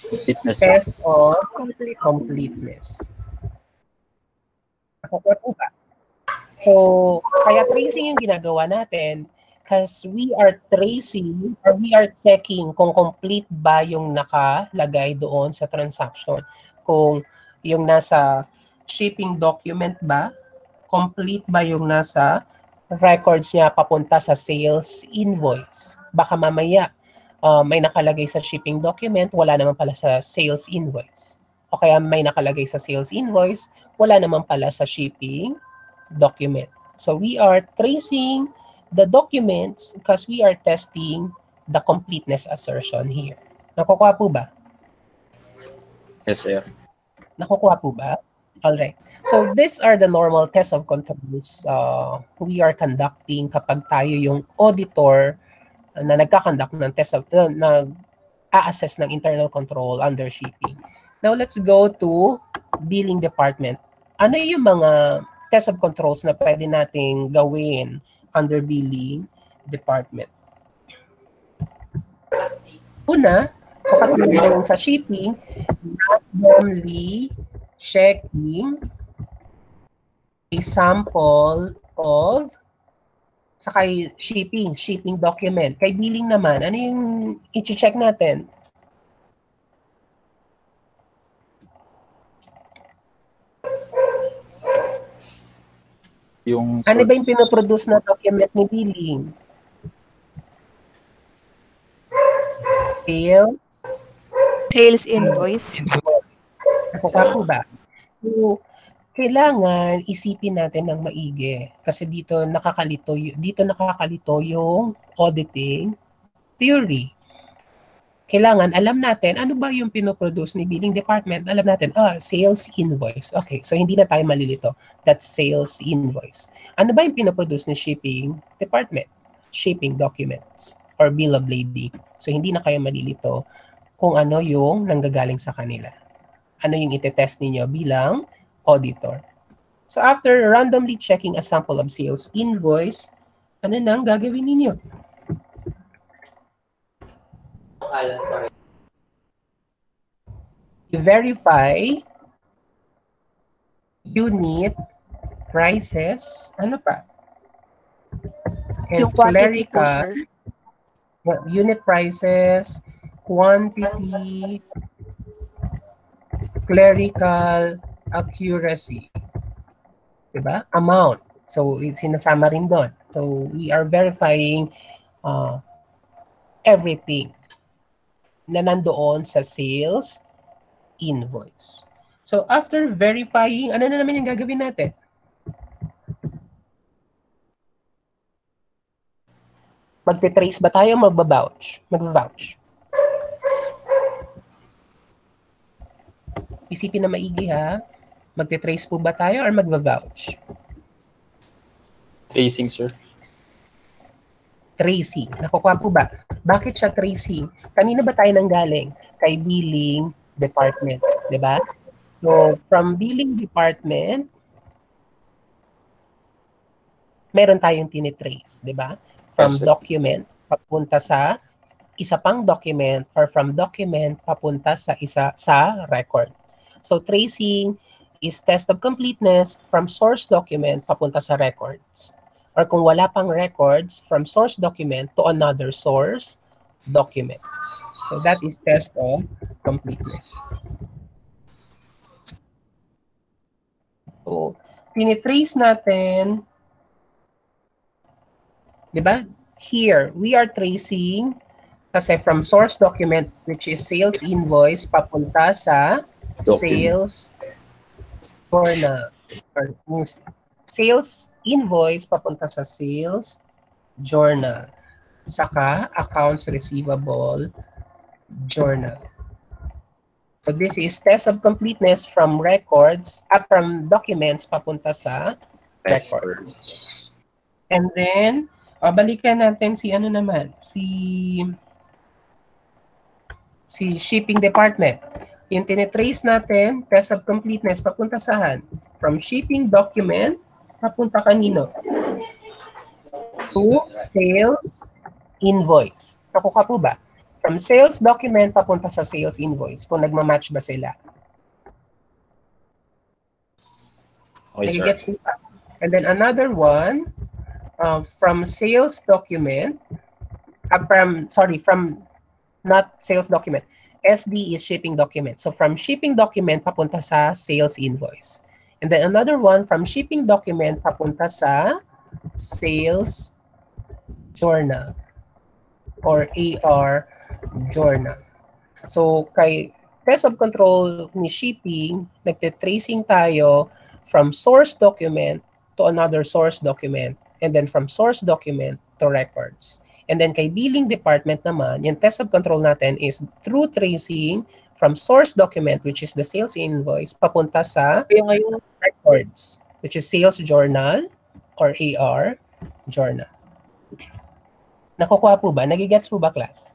Completeness, sir. Test of Complete. completeness. Nakukuha po ba? So, kaya tracing yung ginagawa natin because we are tracing or we are checking kung complete ba yung nakalagay doon sa transaction. Kung yung nasa shipping document ba, complete ba yung nasa records niya papunta sa sales invoice. Baka mamaya may nakalagay sa shipping document, wala naman pala sa sales invoice. O kaya may nakalagay sa sales invoice, wala naman pala sa shipping document. So we are tracing the documents because we are testing the completeness assertion here. Nakukuha po ba? Yes, sir. Nakukuha po ba? Alright. So these are the normal tests of controls we are conducting kapag tayo yung auditor na nagkakandak ng test of nag-a-assess ng internal control under shipping. Now let's go to billing department. Ano yung mga test of controls na pwede nating gawin under billing department? Una, sa katulad sa shipping, randomly checking a sample of sa kay shipping document. Kay billing naman, ano yung i-check natin? Yung Ano ba yung pinoproduce na document ni billing? Sales invoice. Nakukuha po ba? So, kailangan isipin natin ng maigi kasi dito nakakalito yung auditing theory. Kailangan alam natin ano ba yung pinoproduce ni billing department. Alam natin, sales invoice. Okay, so hindi na tayo malilito. That's sales invoice. Ano ba yung pinoproduce ni shipping department? Shipping documents or bill of lading. So hindi na kayo malilito kung ano yung nanggagaling sa kanila. Ano yung itetest ninyo bilang auditor. So after randomly checking a sample of sales invoice, ano nang gagawin ninyo? I-verify unit prices, ano pa? And Yung quantity po, clerical, sir. unit prices, quantity, clerical accuracy. Diba? Amount. So, sinasama rin doon. So, we are verifying everything na nandoon sa sales invoice. So, after verifying, ano na naman yung gagawin natin? Magte-trace ba tayo o magba-vouch? Mag-vouch. Isipin na maigi ha. Magte-trace po ba tayo or magva-vouch? tracing, sir. Tracing. Nakukuha po ba? Bakit siya tracing? Kanina ba tayo nanggaling? Kay billing department. Diba? So, from billing department, meron tayong tinitrace. Diba? From Yes, sir. document, papunta sa isa pang document or from document, papunta sa record. So, tracing is test of completeness from source document papunta sa records. Or kung wala pang records, from source document to another source document. So that is test of completeness. So, tinitrace natin, di ba? Here, we are tracing kasi from source document, which is sales invoice, papunta sa sales journal. Or sales invoice, papunta sa sales journal. Saka accounts receivable journal. So this is test of completeness from records, from documents, papunta sa records. And then, balikan natin si ano naman, si shipping department. Yung tinitrace natin, test of completeness, papunta saan? From shipping document, papunta kanino? To sales invoice. Nakuha po ba? From sales document, papunta sa sales invoice. Kung nagmamatch ba sila. Okay, Gets po ba? And then another one, from sales document, from not sales document. SD is shipping document. So from shipping document, papunta sa sales invoice. And then another one, from shipping document, papunta sa sales journal or AR journal. So kay test of control ni shipping, nagte-tracing tayo from source document to another source document. And then from source document to records. And then kay billing department naman, yung test of control natin is through tracing from source document, which is the sales invoice, papunta sa records, which is sales journal or AR journal. Nakukuha po ba? Nagigets po ba, class?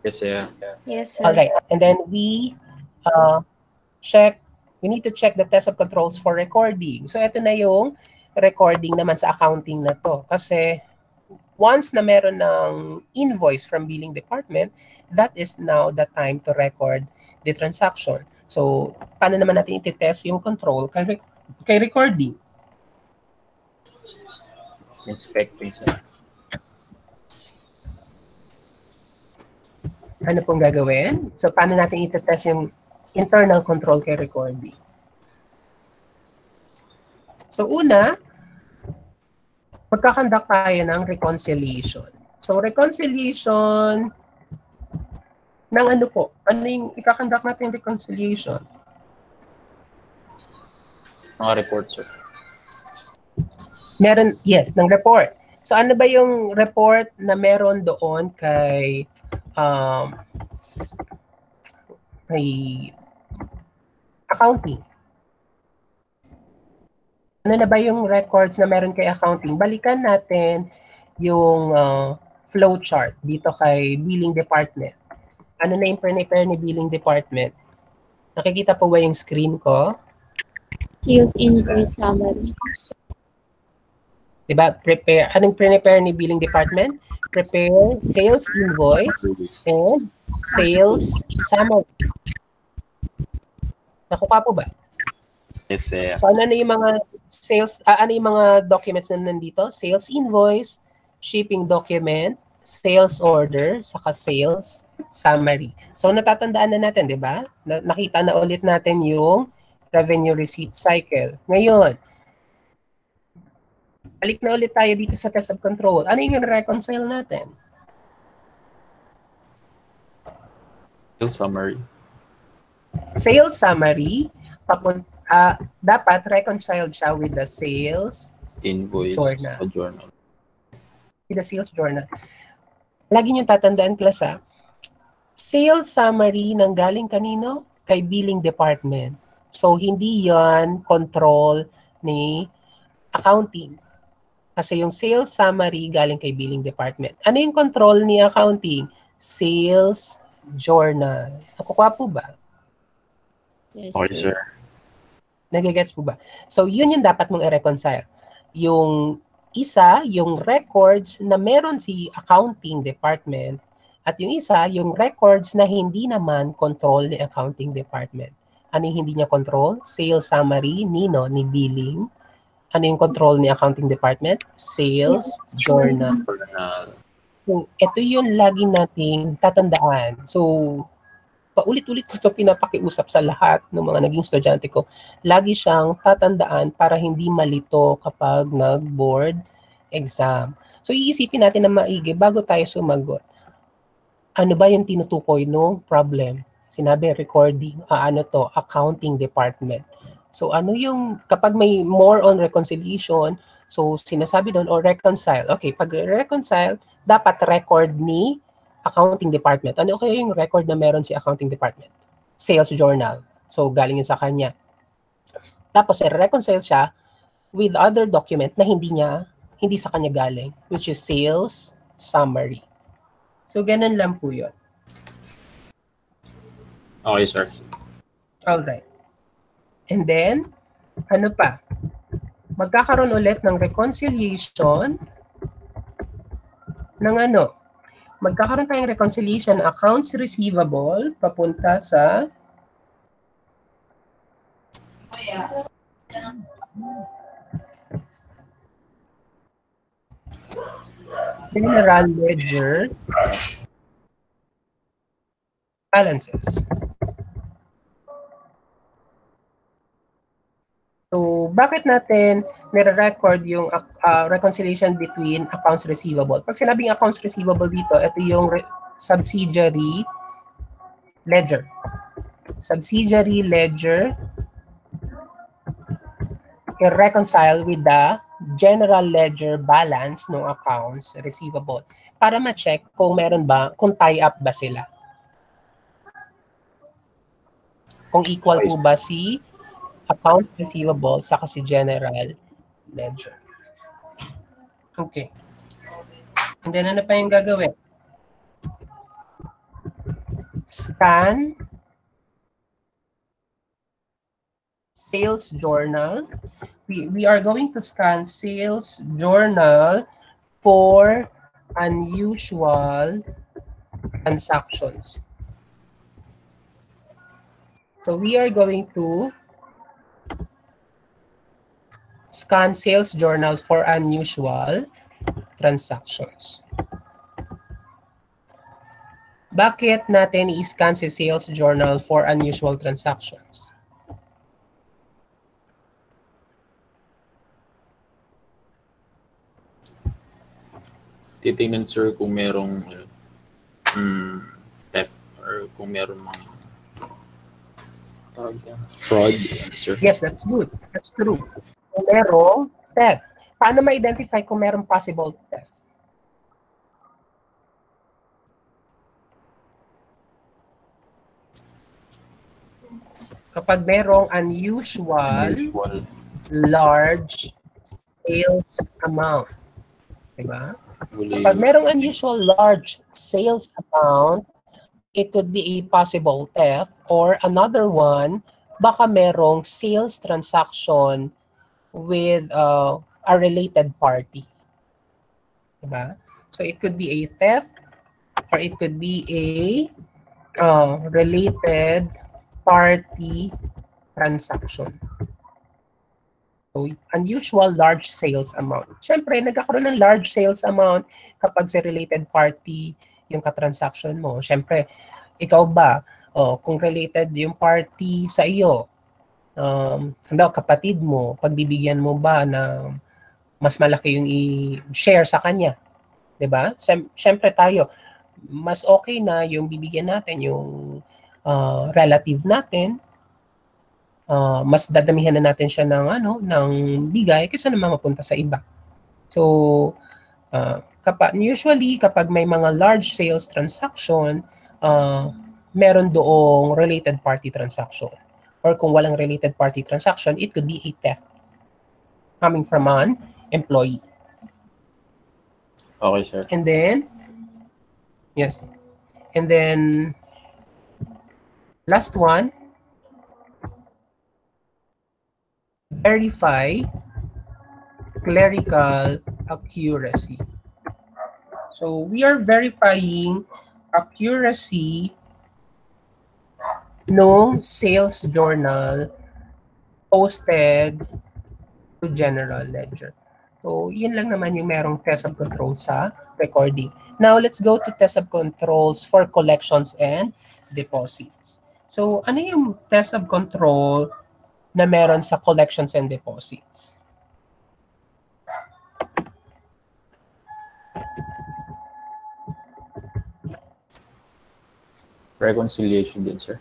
Yes, sir. Yes, sir. Alright, and then we need to check the test of controls for recording. So ito na yung recording naman sa accounting na to. Kasi once na meron ng invoice from billing department, that is now the time to record the transaction. So, paano naman natin iti-test yung control kay recording? Inspecting, sir. Ano pong gagawin? So, paano natin iti-test yung internal control kay recording? So, una, magkakandak tayo ng reconciliation. So, reconciliation ng ano po? Ano yung ikakandak natin reconciliation? Mga report, sir. Meron, yes, ng report. So, ano ba yung report na meron doon kay accounting? Ano na ba yung records na meron kay accounting? Balikan natin yung flow chart dito kay billing department. Ano na yung prepare ni billing department? Nakikita po ba yung screen ko? Sales invoice summary. Diba? Prepare. Anong prepare ni billing department? Prepare sales invoice and sales summary. Nakuha po ba? Yes, sir. So ano na yung mga sales, ano yung mga documents na nandito? Sales invoice, shipping document, sales order, saka sales summary. So natatandaan na natin, di ba? Nakita na ulit natin yung revenue receipt cycle. Ngayon, balik na ulit tayo dito sa test of control. Ano yung reconcile natin? Sales summary. Sales summary, dapat reconciled siya with the sales Invoice. journal. O journal. With the sales journal. Lagi niyong tatandaan, class, sales summary ng galing kanino? Kay billing department. So, hindi yan control ni accounting. Kasi yung sales summary galing kay billing department. Ano yung control ni accounting? Sales journal. Nakukuha po ba? Yes, Okay, sir. Nagigets po ba? So, yun yung dapat mong i-reconcile. Yung isa, yung records na meron si accounting department at yung isa, yung records na hindi naman control ni accounting department. Ano yung hindi niya control? Sales summary, nino, ni billing. Ano yung control ni accounting department? Sales journal. Journal. So, ito yung lagi nating tatandaan. So, paulit-ulit ko ito pinapakiusap sa lahat ng mga naging estudyante ko. Lagi siyang tatandaan para hindi malito kapag nag-board exam. So iisipin natin na maigi bago tayo sumagot. Ano ba yung tinutukoy no problem? Sinabi recording, accounting department. So ano yung, kapag may more on reconciliation, so sinasabi doon, reconcile. Okay, pag reconcile, dapat record ni accounting department. Ano kaya yung record na meron si accounting department? Sales journal. So galing yun sa kanya. Tapos reconcile siya with other document na hindi sa kanya galing, which is sales summary. So ganun lang po yun. Okay, sir. Alright. And then, ano pa? Magkakaroon ulit ng reconciliation ng magkakaroon tayong reconciliation accounts receivable papunta sa general ledger balances. So, bakit natin nire-record yung reconciliation between accounts receivable? Pag sinabing accounts receivable dito, ito yung subsidiary ledger. Subsidiary ledger i-reconcile with the general ledger balance ng accounts receivable para ma-check kung meron ba, kung tie-up ba sila. Kung equal po ba si accounts receivable sa kasi general ledger. Okay. And then ano pa yung gagawin? Scan sales journal. We are going to scan sales journal for unusual transactions. So we are going to scan sales journal for unusual transactions. Bakit natin i-scan si sales journal for unusual transactions? Titingnan, sir, kung merong theft or kung merong mga fraud, sir. Yes, that's good. That's true. Kung merong theft. Paano ma-identify kung merong possible theft? Kapag merong unusual large sales amount. Diba? Kapag merong unusual large sales amount, it could be a possible theft, or another one, baka merong sales transaction with a related party. Diba? So it could be a theft, or it could be a related party transaction. So, unusual large sales amount. Siyempre, nagkakaroon ng large sales amount kapag sa related party yung katransaction mo. Siyempre, ikaw ba, kung related yung party sa iyo, kapatid mo, pagbibigyan mo ba na mas malaki yung i-share sa kanya? Diba? Siyempre tayo, mas okay na yung bibigyan natin yung relative natin, mas dadamihan na natin siya ng bigay kaysa naman mapunta sa iba. So, usually kapag may mga large sales transaction, meron doong related party transaction. Or kung walang related party transaction, it could be a theft coming from an employee. Okay, sir. And then, yes. And then, last one, verify clerical accuracy. So we are verifying accuracy no sales journal posted to general ledger. So yun lang naman yung merong test of control sa recording. Now, let's go to test of controls for collections and deposits. So, ano yung test of control na meron sa collections and deposits? Reconciliation din, sir.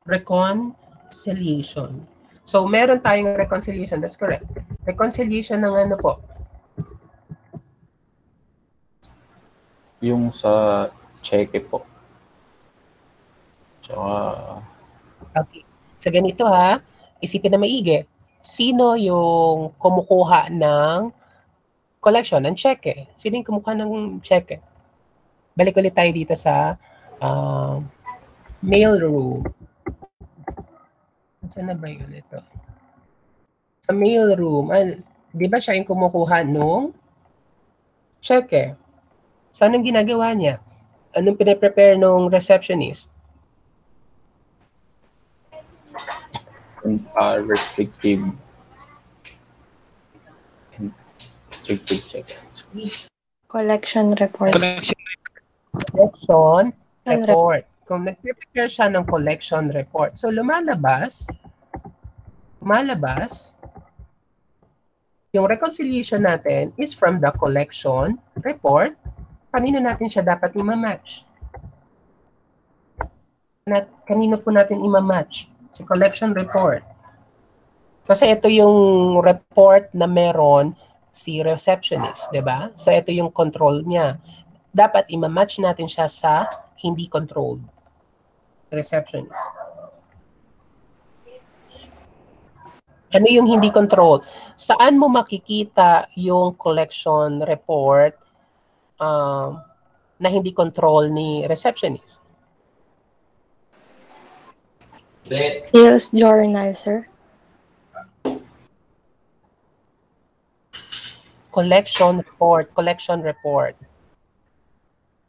Reconciliation. So, meron tayong reconciliation. That's correct. Reconciliation ng ano po? Yung sa cheque po. Tsaka, Okay. So, ganito ha. Isipin na maigi. Sino yung kumukuha ng collection, ng cheque? Sino yung kumukuha ng cheque? Balik ulit tayo dito sa mail room. Saan na ba yun ito? Sa mail room, di ba siya yung kumukuha nung cheque? So, anong ginagawa niya? Anong pinaprepare nung receptionist? restrictive check. Collection report. Collection report. Kung nag-prepare siya ng collection report, so lumalabas, yung reconciliation natin is from the collection report. Kanino natin siya dapat i-match? Kanino po natin i-match? Si collection report. Kasi ito yung report na meron si receptionist, di ba? So ito yung control niya. Dapat i-match natin siya sa hindi controlled receptionist. Ano yung hindi controlled? Saan mo makikita yung collection report na hindi control ni receptionist? Sales journal, sir. Collection report.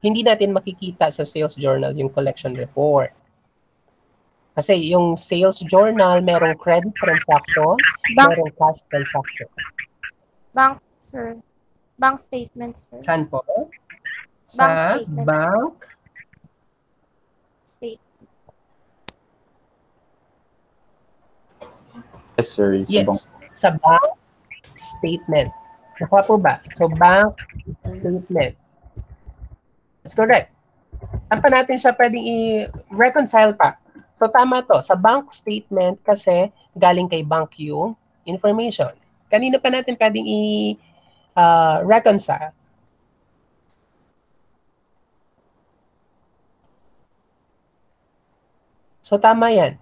Hindi natin makikita sa sales journal yung collection report. Kasi yung sales journal, merong credit transaction, merong cash transaction. Bank, sir. Bank statement, sir. Saan po? Sa bank State. Yes, sir. Yes, sa bank statement. Nakuha po ba? So, bank statement. That's correct. Saan pa natin siya pwedeng i-reconcile pa? So, tama to. Sa bank statement kasi galing kay bank yung information. Kanina pa natin pwedeng i-reconcile? So, tama yan.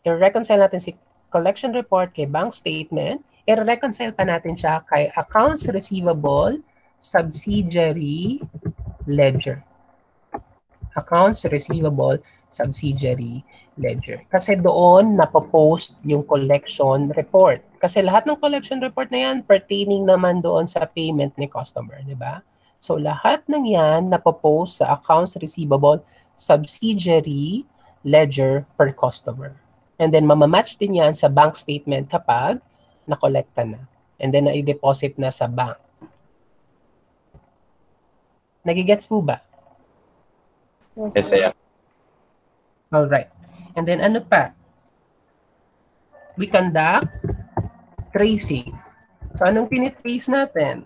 I-reconcile natin si collection report kay bank statement. I-reconcile pa natin siya kay accounts receivable, subsidiary, ledger. Accounts receivable, subsidiary, ledger. Kasi doon napopost yung collection report. Kasi lahat ng collection report na yan pertaining naman doon sa payment ni customer, di ba? So lahat ng yan napopost sa accounts receivable, subsidiary, ledger per customer. And then mamamatch din yan sa bank statement kapag na-collecta na. And then na-deposit na sa bank. Nagigets po ba? Yes, sir. All right. And then ano pa? We conduct tracing. So anong tinitrace natin?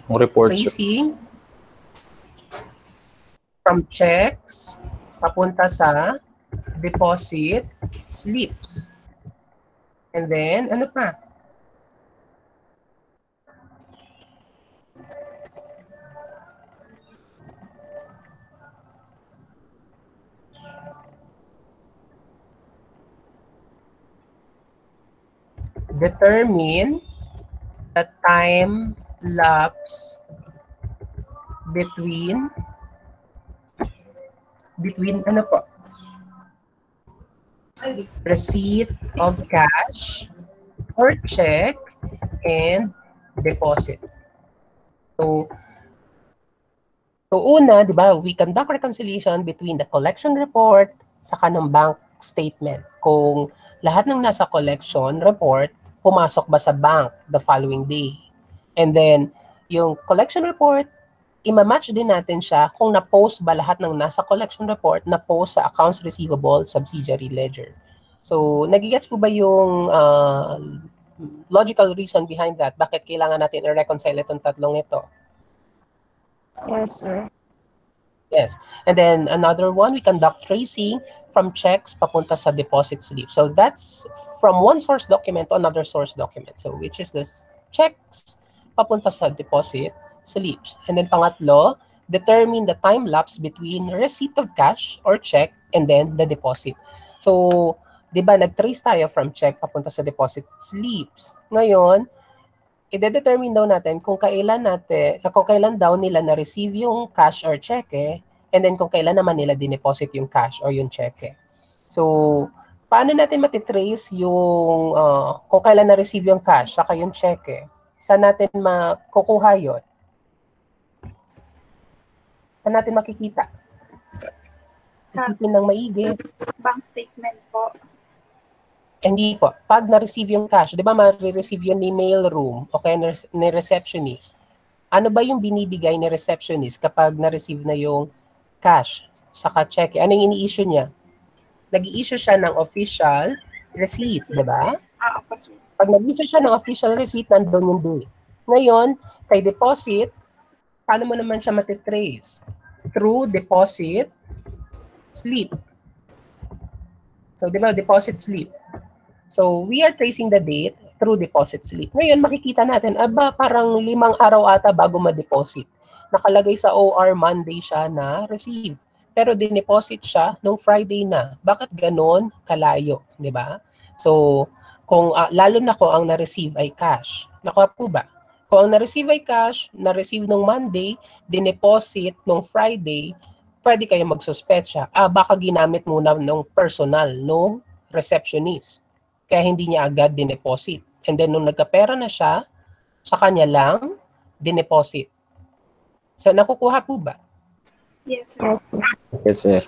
Yung report, sir. Tracing from checks papunta sa deposit slips. And then, ano pa? Determine the time lapse between ano po? Receipt of cash or check and deposit. So, So una, di ba, we conduct reconciliation between the collection report saka ng bank statement. Kung lahat ng nasa collection report, pumasok ba sa bank the following day. And then, yung collection report, ima-match din natin siya kung na-post ba lahat ng nasa collection report na-post sa accounts receivable subsidiary ledger. So, nagigets po ba yung logical reason behind that? Bakit kailangan natin i-reconcile itong tatlong ito? Yes, sir. Yes. And then another one, we conduct tracing from checks papunta sa deposit slip. So that's from one source document to another source document. So which is this checks papunta sa deposit slips. And then pangatlo, determine the time lapse between receipt of cash or check and then the deposit. So, di ba, nag-trace tayo from check papunta sa deposit slips. Ngayon, i-determine daw natin kung kailan daw nila na-receive yung cash or cheque, and then kung kailan naman nila dineposit yung cash or yung cheque. So, paano natin matitrace yung kung kailan na-receive yung cash saka yung cheque? Saan natin makukuha yun? Saan natin makikita? Isipin ng maigi. Bank statement po. Hindi po. Pag na-receive yung cash, di ba ma-receive yun ni mailroom o kaya ni receptionist? Ano ba yung binibigay ni receptionist kapag na-receive na yung cash saka check? Ano yung ini-issue niya? Nag-i-issue siya ng official receipt, di ba? Pag nag-issue siya ng official receipt, nandun yung date. Ngayon, kay deposit, paano mo naman siya matitrace? Through deposit slip. So, di ba, deposit slip. So, we are tracing the date through deposit slip. Ngayon, makikita natin, parang 5 araw ata bago ma-deposit. Nakalagay sa OR Monday siya na receive. Pero dineposit siya nung Friday na. Bakit ganon kalayo? Di ba? So, kung lalo na kung ang na-receive ay cash. Nakuha po ba? Kung ang na-receive ay cash, na-receive nung Monday, dineposit nung Friday, pwede kayo magsuspetsa. Baka ginamit muna ng personal, nung receptionist. Kaya hindi niya agad dineposit. And then nung nagkapera na siya, sa kanya lang dineposit. So nakukuha po ba? Yes, sir. Yes, sir.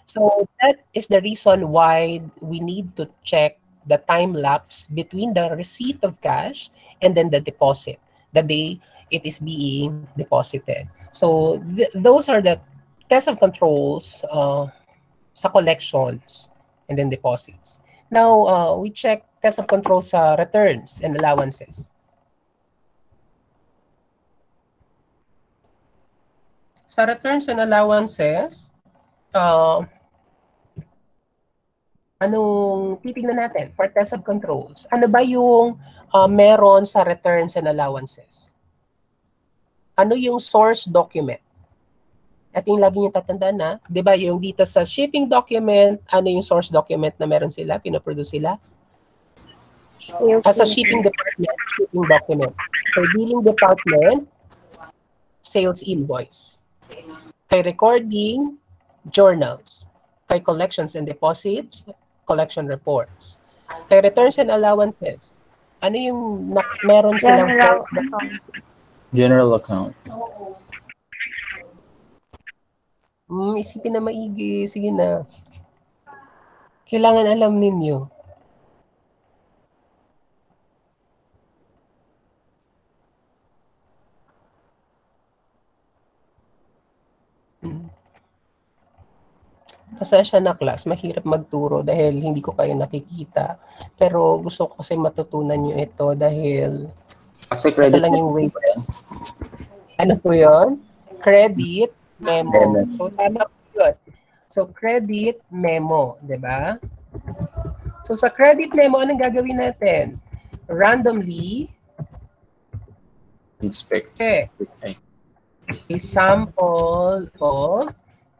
So that is the reason why we need to check the time lapse between the receipt of cash and then the deposit, the day it is being deposited. So those are the test of controls sa collections and then deposits. Now, we check test of control sa returns and allowances. Sa returns and allowances, anong titignan natin for test of controls? Ano ba yung meron sa returns and allowances? Ano yung source document? At yung lagi nyo tatandaan na, di ba yung dito sa shipping document, ano yung source document na meron sila, pinoproduce sila? As a shipping department, shipping document. For billing department, sales invoice. Kay recording, journals. Kay collections and deposits, collection reports. Kay returns and allowances, ano yung meron silang General account. Isipin na maigi. Sige na. Kailangan alam ninyo. Pasensya na class, mahirap magturo dahil hindi ko kayo nakikita. Pero gusto ko kasi matutunan nyo ito dahil Kasi credit ito lang yung way. Ano po yun? Credit memo. So, tama po yun. So, credit memo, di ba? So, sa credit memo, anong gagawin natin? Randomly inspect. check a sample of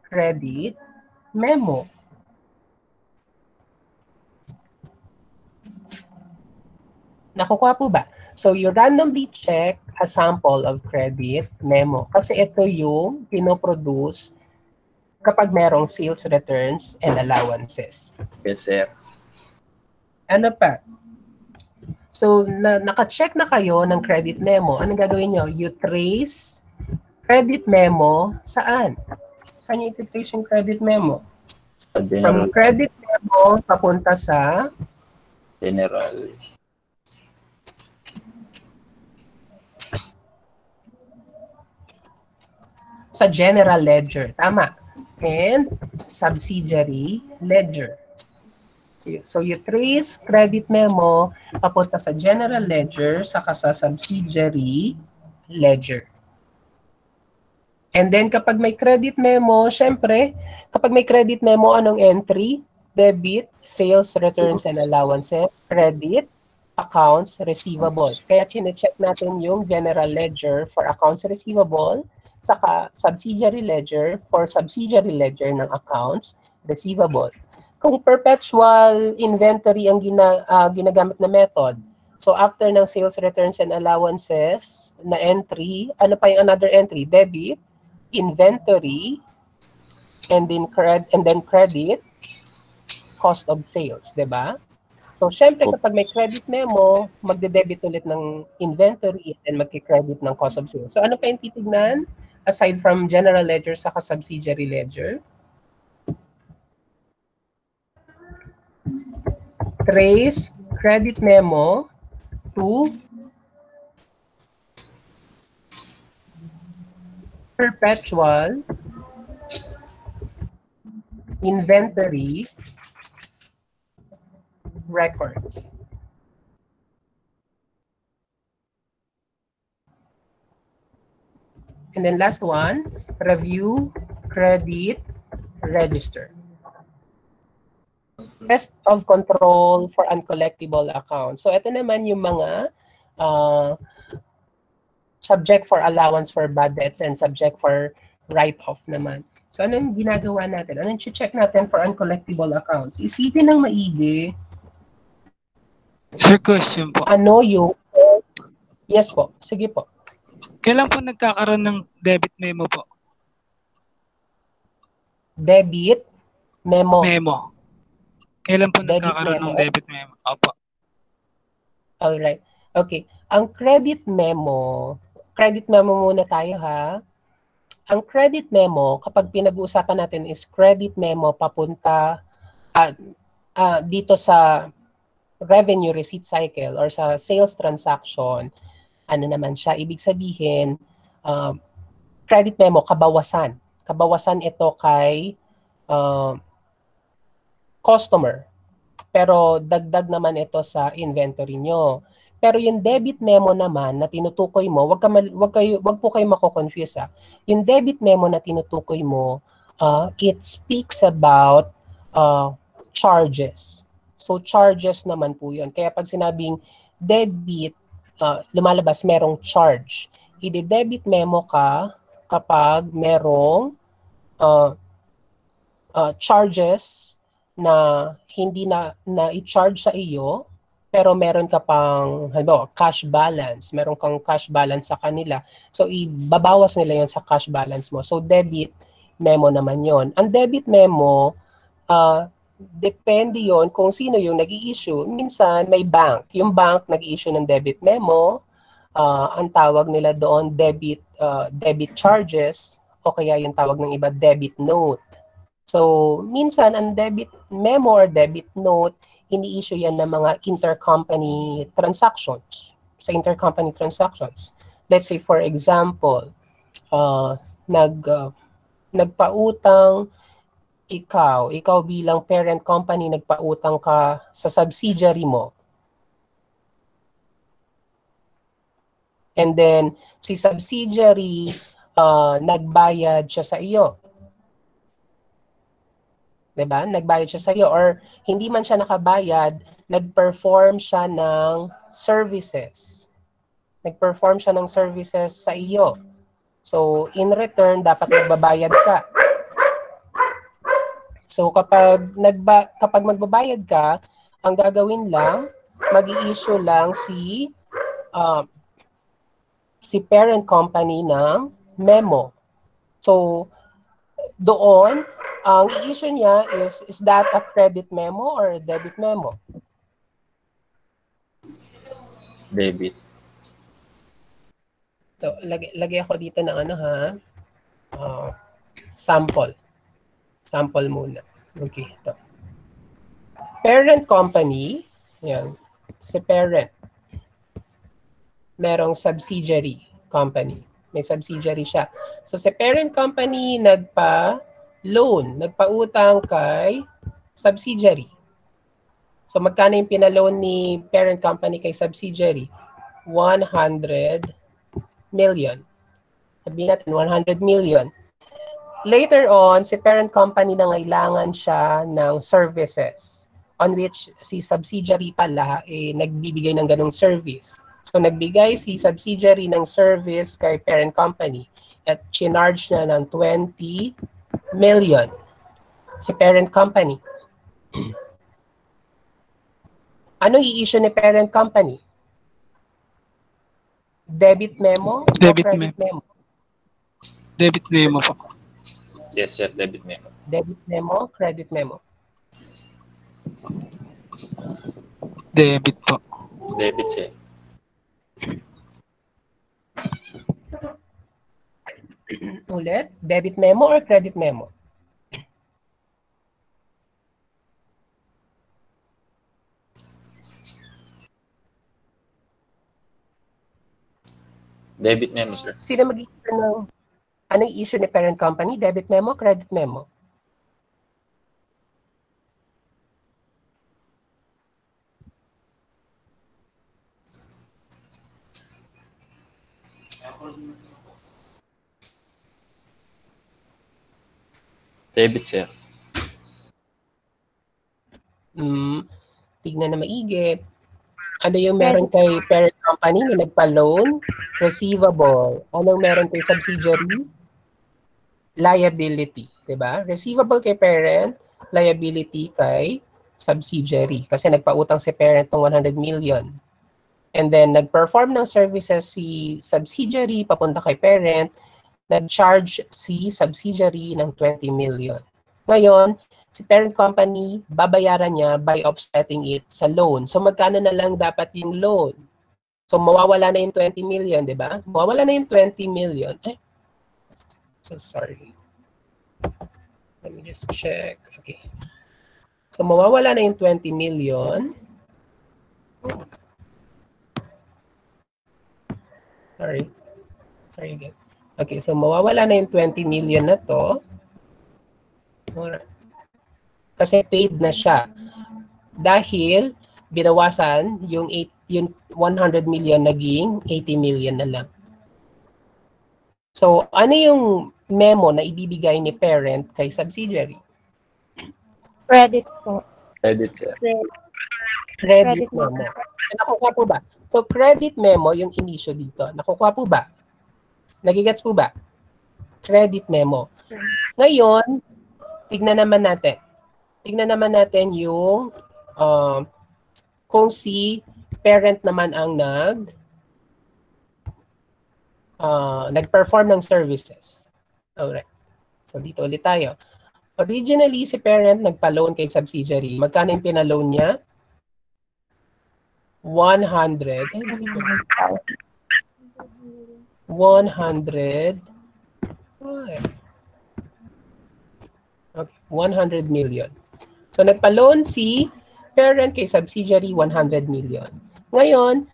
credit memo. Nakukuha po ba? So, you randomly check a sample of credit memo. Kasi ito yung pinoproduce kapag merong sales returns and allowances. Yes, sir. Ano pa? So, naka-check na kayo ng credit memo. Anong gagawin nyo? You trace credit memo, saan? Saan yung iti-trace yung credit memo? General. From credit memo, papunta sa General. general ledger. Tama. And subsidiary ledger. So you trace credit memo papunta sa general ledger saka sa subsidiary ledger. And then kapag may credit memo, syempre, kapag may credit memo, anong entry? Debit, sales, returns, and allowances, credit, accounts receivable. Kaya chine-check natin yung general ledger for accounts receivable, saka subsidiary ledger for subsidiary ledger ng accounts receivable. Kung perpetual inventory ang ginagamit na method, so after ng sales, returns, and allowances na entry, ano pa yung another entry? Debit, inventory, and then credit, cost of sales, diba? So, syempre, kapag may credit memo, magde-debit ulit ng inventory and magki-credit ng cost of sales. So, ano pa yung titignan? Aside from general ledger sa subsidiary ledger? Trace credit memo to perpetual inventory records. And then last one, review credit register. Test of control for uncollectible accounts. So ito naman yung mga subject for allowance for bad debts and subject for write-off naman. So anong ginagawa natin? Anong check natin for uncollectible accounts? Isipin ng maigi. Sir, question po. Ano yung... Yes po. Sige po. Kailan po nagkakaroon ng debit memo po? Debit memo. Memo. Kailan po Debit nagkakaroon memo. ng debit memo? Opo. Alright. Okay. Ang credit memo muna tayo ha. Ang credit memo, kapag pinag-uusapan natin is credit memo papunta dito sa revenue receipt cycle or sa sales transaction, ano naman siya? Ibig sabihin, credit memo, kabawasan. Kabawasan ito kay customer. Pero dagdag naman ito sa inventory nyo. Pero yung debit memo naman na tinutukoy mo, wag po kayo mako-confuse ha. Yung debit memo na tinutukoy mo, it speaks about charges. So charges naman po yun. Kaya pag sinabing debit, lumalabas merong charge. I-debit memo ka kapag merong charges na hindi na i-charge sa iyo, pero meron ka pang cash balance, meron kang cash balance sa kanila. So ibabawas nila yon sa cash balance mo. So debit memo naman yon. Ang debit memo, depende yon kung sino yung nag-i-issue. Minsan may bank. Yung bank nag-i-issue ng debit memo. Ang tawag nila doon debit charges o kaya yung tawag ng iba debit note. So minsan ang debit memo or debit note, ini-issue yan ng mga intercompany transactions. Sa intercompany transactions. Let's say for example, nagpautang ikaw bilang parent company, nagpautang ka sa subsidiary mo. And then, si subsidiary, nagbayad siya sa iyo. Diba? Nagbayad siya sa iyo. Or hindi man siya nakabayad, nag-perform siya ng services. Nag-perform siya ng services sa iyo. So, in return, dapat magbabayad ka. So kapag magbabayad ka, ang gagawin lang, mag-i-issue lang si parent company ng memo. So doon, ang i-issue niya is that a credit memo or a debit memo? Debit. So, lagay ako dito ng ano ha, sample. Sample muna. Okay, ito. Parent company, yan, si parent. Merong subsidiary company. May subsidiary siya. So, si parent company nagpa-loan, nagpa-utang kay subsidiary. So, magkano yung pinaloan ni parent company kay subsidiary? 100 million. Sabihin natin, 100 million. Later on, si parent company nangailangan siya ng services on which si subsidiary pala nagbibigay ng ganong service. So, nagbigay si subsidiary ng service kay parent company at chinarge na ng 20 million si parent company. Anong i-issue ni parent company? Debit memo Debit o credit memo? Debit memo po. Yes, sir. Debit memo. Debit memo, credit memo. Debit po. Debit, sir. Ulit, debit memo or credit memo? Debit memo, sir. Sino mag-issue ng anong issue ni parent company? Debit memo, credit memo? Debit, sir. Tignan na maigi. Ano yung meron kay parent company na nagpa-loan? Receivable. Anong meron kay subsidiary? Liability. Diba? Receivable kay parent, liability kay subsidiary. Kasi nagpautang si parent ng 100 million. And then, nag-perform ng services si subsidiary papunta kay parent, nag-charge si subsidiary ng 20 million. Ngayon, si parent company, babayaran niya by offsetting it sa loan. So, magkano na lang dapat yung loan? So, mawawala na yung 20 million, di ba? Mawawala na yung 20 million. So, sorry. Let me just check. Okay. So, mawawala na yung 20 million. Sorry again. Okay, so mawawala na yung 20 million na to. Alright. Kasi paid na siya. Dahil binawasan yung 100 million naging 80 million na lang. So, ano yung memo na ibibigay ni parent kay subsidiary? Credit po. Credit, sir. Credit memo. Nakukuha po ba? So, credit memo yung in-issue dito. Nakukuha po ba? Nagigets po ba? Credit memo. Ngayon, tignan naman natin. Tignan naman natin yung kung si parent naman ang nag-perform ng services. Alright. So, dito ulit tayo. Originally, si parent nagpa-loan kay subsidiary. Magkano yung pinaloan niya? 100. 100. Okay, 100 million. So, nagpa-loan si parent kay subsidiary 100 million. Ngayon,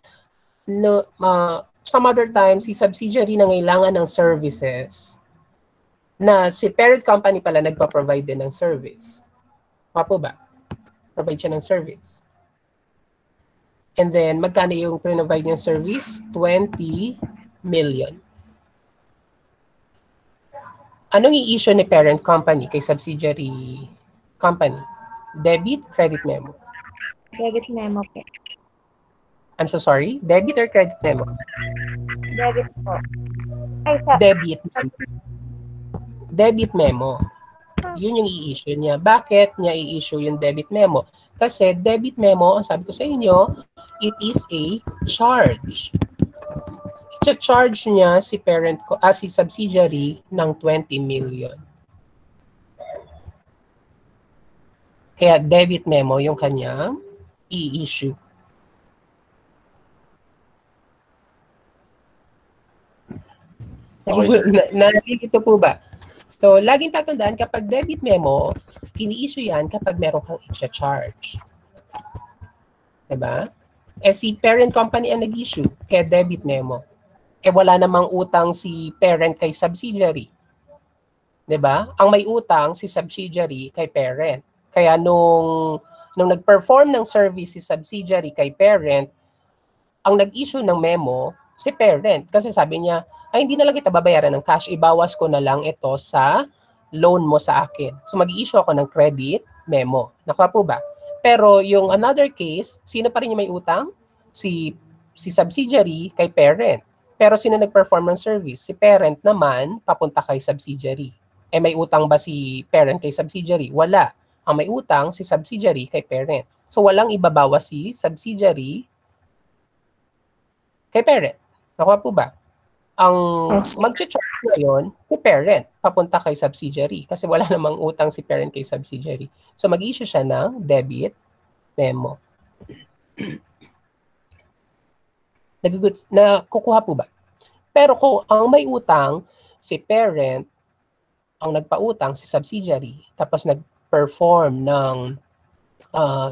some other times, si subsidiary nangailangan ng services na si parent company pala nagpa-provide din ng service. Papo ba? Provide siya ng service. And then, magkano yung provide niyang service? 20 million. Anong i-issue ni parent company kay subsidiary company? Debit, credit memo? Debit memo po. I'm so sorry? Debit or credit memo? Debit po. Debit. Debit memo. Yun yung i-issue niya. Bakit niya i-issue yung debit memo? Kasi debit memo, ang sabi ko sa inyo, it is a charge. I-charge niya si parent ko, si subsidiary ng 20 million. Kaya debit memo yung kanyang i-issue. Nalilito po ba? So, laging tatandaan, kapag debit memo, ini-issue yan kapag meron kang i-charge. Diba? Eh, si parent company ang nag-issue, kaya debit memo. Eh, wala namang utang si parent kay subsidiary. Diba? Ang may utang si subsidiary kay parent. Kaya nung nag-perform ng service si subsidiary kay parent, ang nag-issue ng memo, si parent. Kasi sabi niya, ay hindi na lang kita babayaran ng cash, ibawas ko na lang ito sa loan mo sa akin. So mag-i-issue ako ng credit memo. Nakuha po ba? Pero yung another case, sino pa rin yung may utang? Si subsidiary kay parent. Pero sino nag-perform ng service? Si parent naman papunta kay subsidiary. Eh may utang ba si parent kay subsidiary? Wala. Ang may utang si subsidiary kay parent. So walang ibabawas si subsidiary kay parent. Nakuha po ba? Ang mag-charge ngayon, si parent, papunta kay subsidiary. Kasi wala namang utang si parent kay subsidiary. So mag-issue siya ng debit memo. Nakukuha po ba? Pero kung ang may utang, si parent, ang nagpautang, si subsidiary, tapos nag-perform ng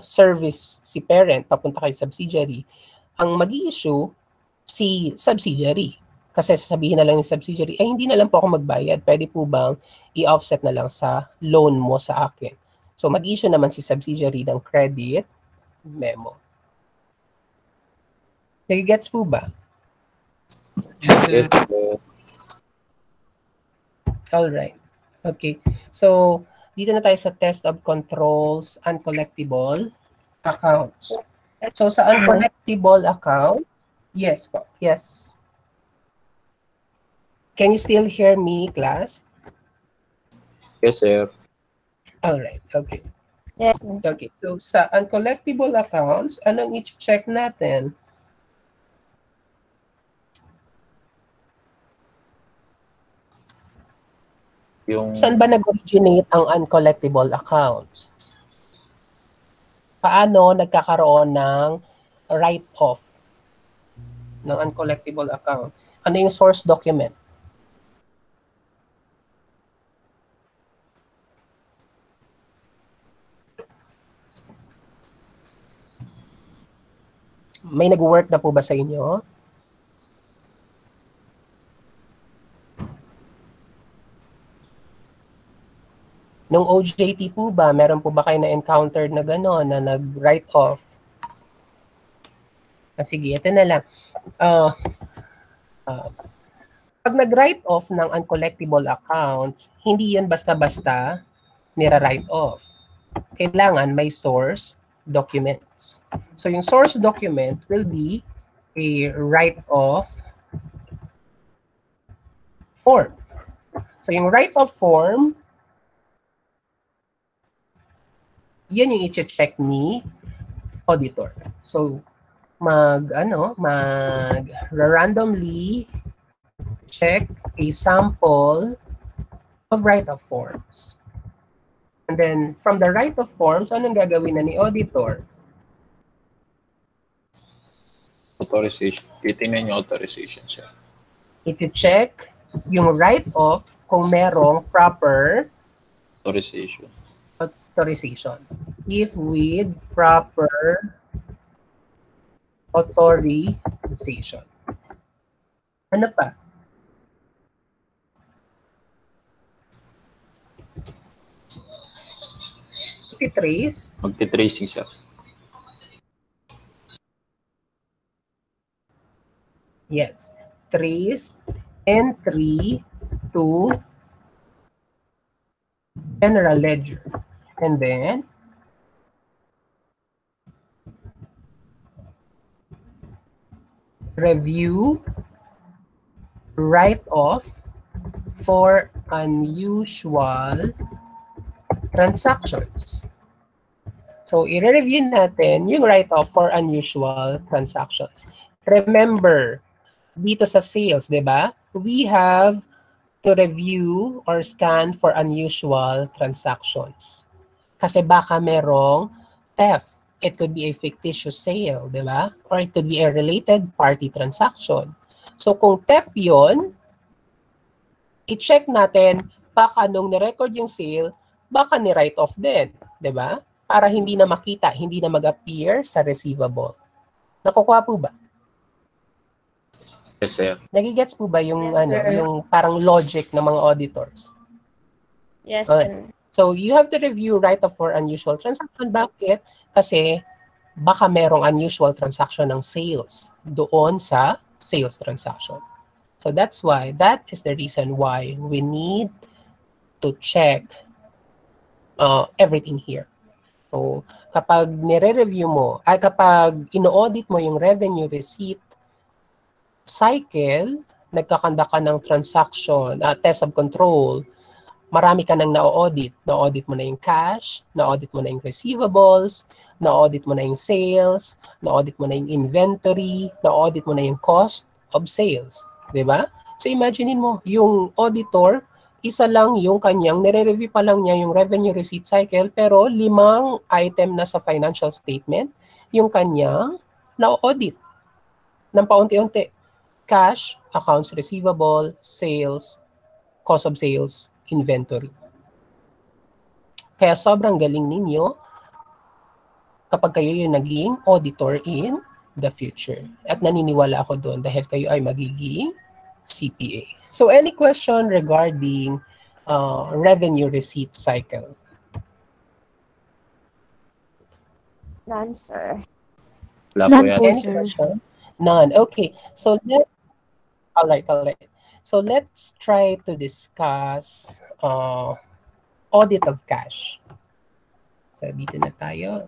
service si parent, papunta kay subsidiary, ang mag-issue, si subsidiary. Kasi sasabihin na lang ng subsidiary, hindi na lang po ako magbayad. Pwede po bang i-offset na lang sa loan mo sa akin? So mag-issue naman si subsidiary ng credit memo. Nag-gets po ba? Yes, sir. Alright. Okay. So, dito na tayo sa test of controls uncollectible accounts. So, sa uncollectible account, yes po. Yes. Can you still hear me, class? Yes, sir. All right. Okay. Yes. Okay. So, sa uncollectible accounts, anong i-check natin? Saan ba nag-originate ang uncollectible accounts? Paano nagkakaroon ng write-off ng uncollectible account? Ano yung source document? May nag-work na po ba sa inyo? Nung OJT po ba, meron po ba kayo na-encountered na gano'n, na nag-write off? Sige, ito na lang. Pag nag-write off ng uncollectible accounts, hindi yan basta-basta nira-write off. Kailangan may source documents. So yung source document will be a write-off form. So yung write-off form, yan yung i-check ni auditor. So randomly check a sample of write-off forms. And then, from the write-off forms, anong gagawin na ni auditor? Authorization. Titingnan yung authorization siya. I-check yung write-off kung merong proper Authorization. If with proper authorization. Ano pa? Trace. Magti-tracing siya. Yes. Trace entry to general ledger. And then review write-off for unusual transactions. So, i-review natin yung write-off for unusual transactions. Remember, dito sa sales, di ba? We have to review or scan for unusual transactions. Kasi baka merong theft. It could be a fictitious sale, di ba? Or it could be a related party transaction. So, kung theft yun, i-check natin, baka nung ni-record yung sale, baka ni-write off din. 'Di ba? Para hindi na makita, hindi na mag-appear sa receivable. Nakukuha po ba? Yes, sir. Nagigets po ba yung, Yes, sir. yung parang logic ng mga auditors? Yes, Okay. sir. So, you have to review write-off for unusual transaction. Bakit? Kasi baka merong unusual transaction ng sales doon sa sales transaction. So, that is the reason why we need to check everything here. So, kapag nire-review mo, ay kapag ino-audit mo yung revenue receipt cycle, nagkakanda ka ng transaction, test of control, marami ka nang na-audit. Na-audit mo na yung cash, na-audit mo na yung receivables, na-audit mo na yung sales, na-audit mo na yung inventory, na-audit mo na yung cost of sales. Diba? So imaginein mo, yung auditor, isa lang yung kanyang, nire-review pa lang niya yung revenue receipt cycle, pero 5 item na sa financial statement, yung kanyang na-audit ng paunti-unti. Cash, accounts receivable, sales, cost of sales, inventory. Kaya sobrang galing ninyo kapag kayo yung naging auditor in the future. At naniniwala ako doon dahil kayo ay magiging CPA. So any question regarding revenue receipt cycle? None, sir. Wala po None yan. po. Any sir. question? None. Okay. So all right. So let's try to discuss audit of cash. So dito na tayo.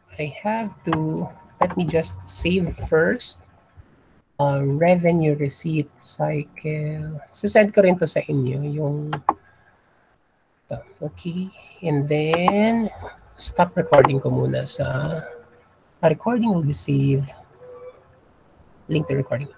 Let me just save first. Revenue receipt cycle. Send ko rin to sa inyo yung okay. And then stop recording ko muna sa recording will be saved. Link to recording.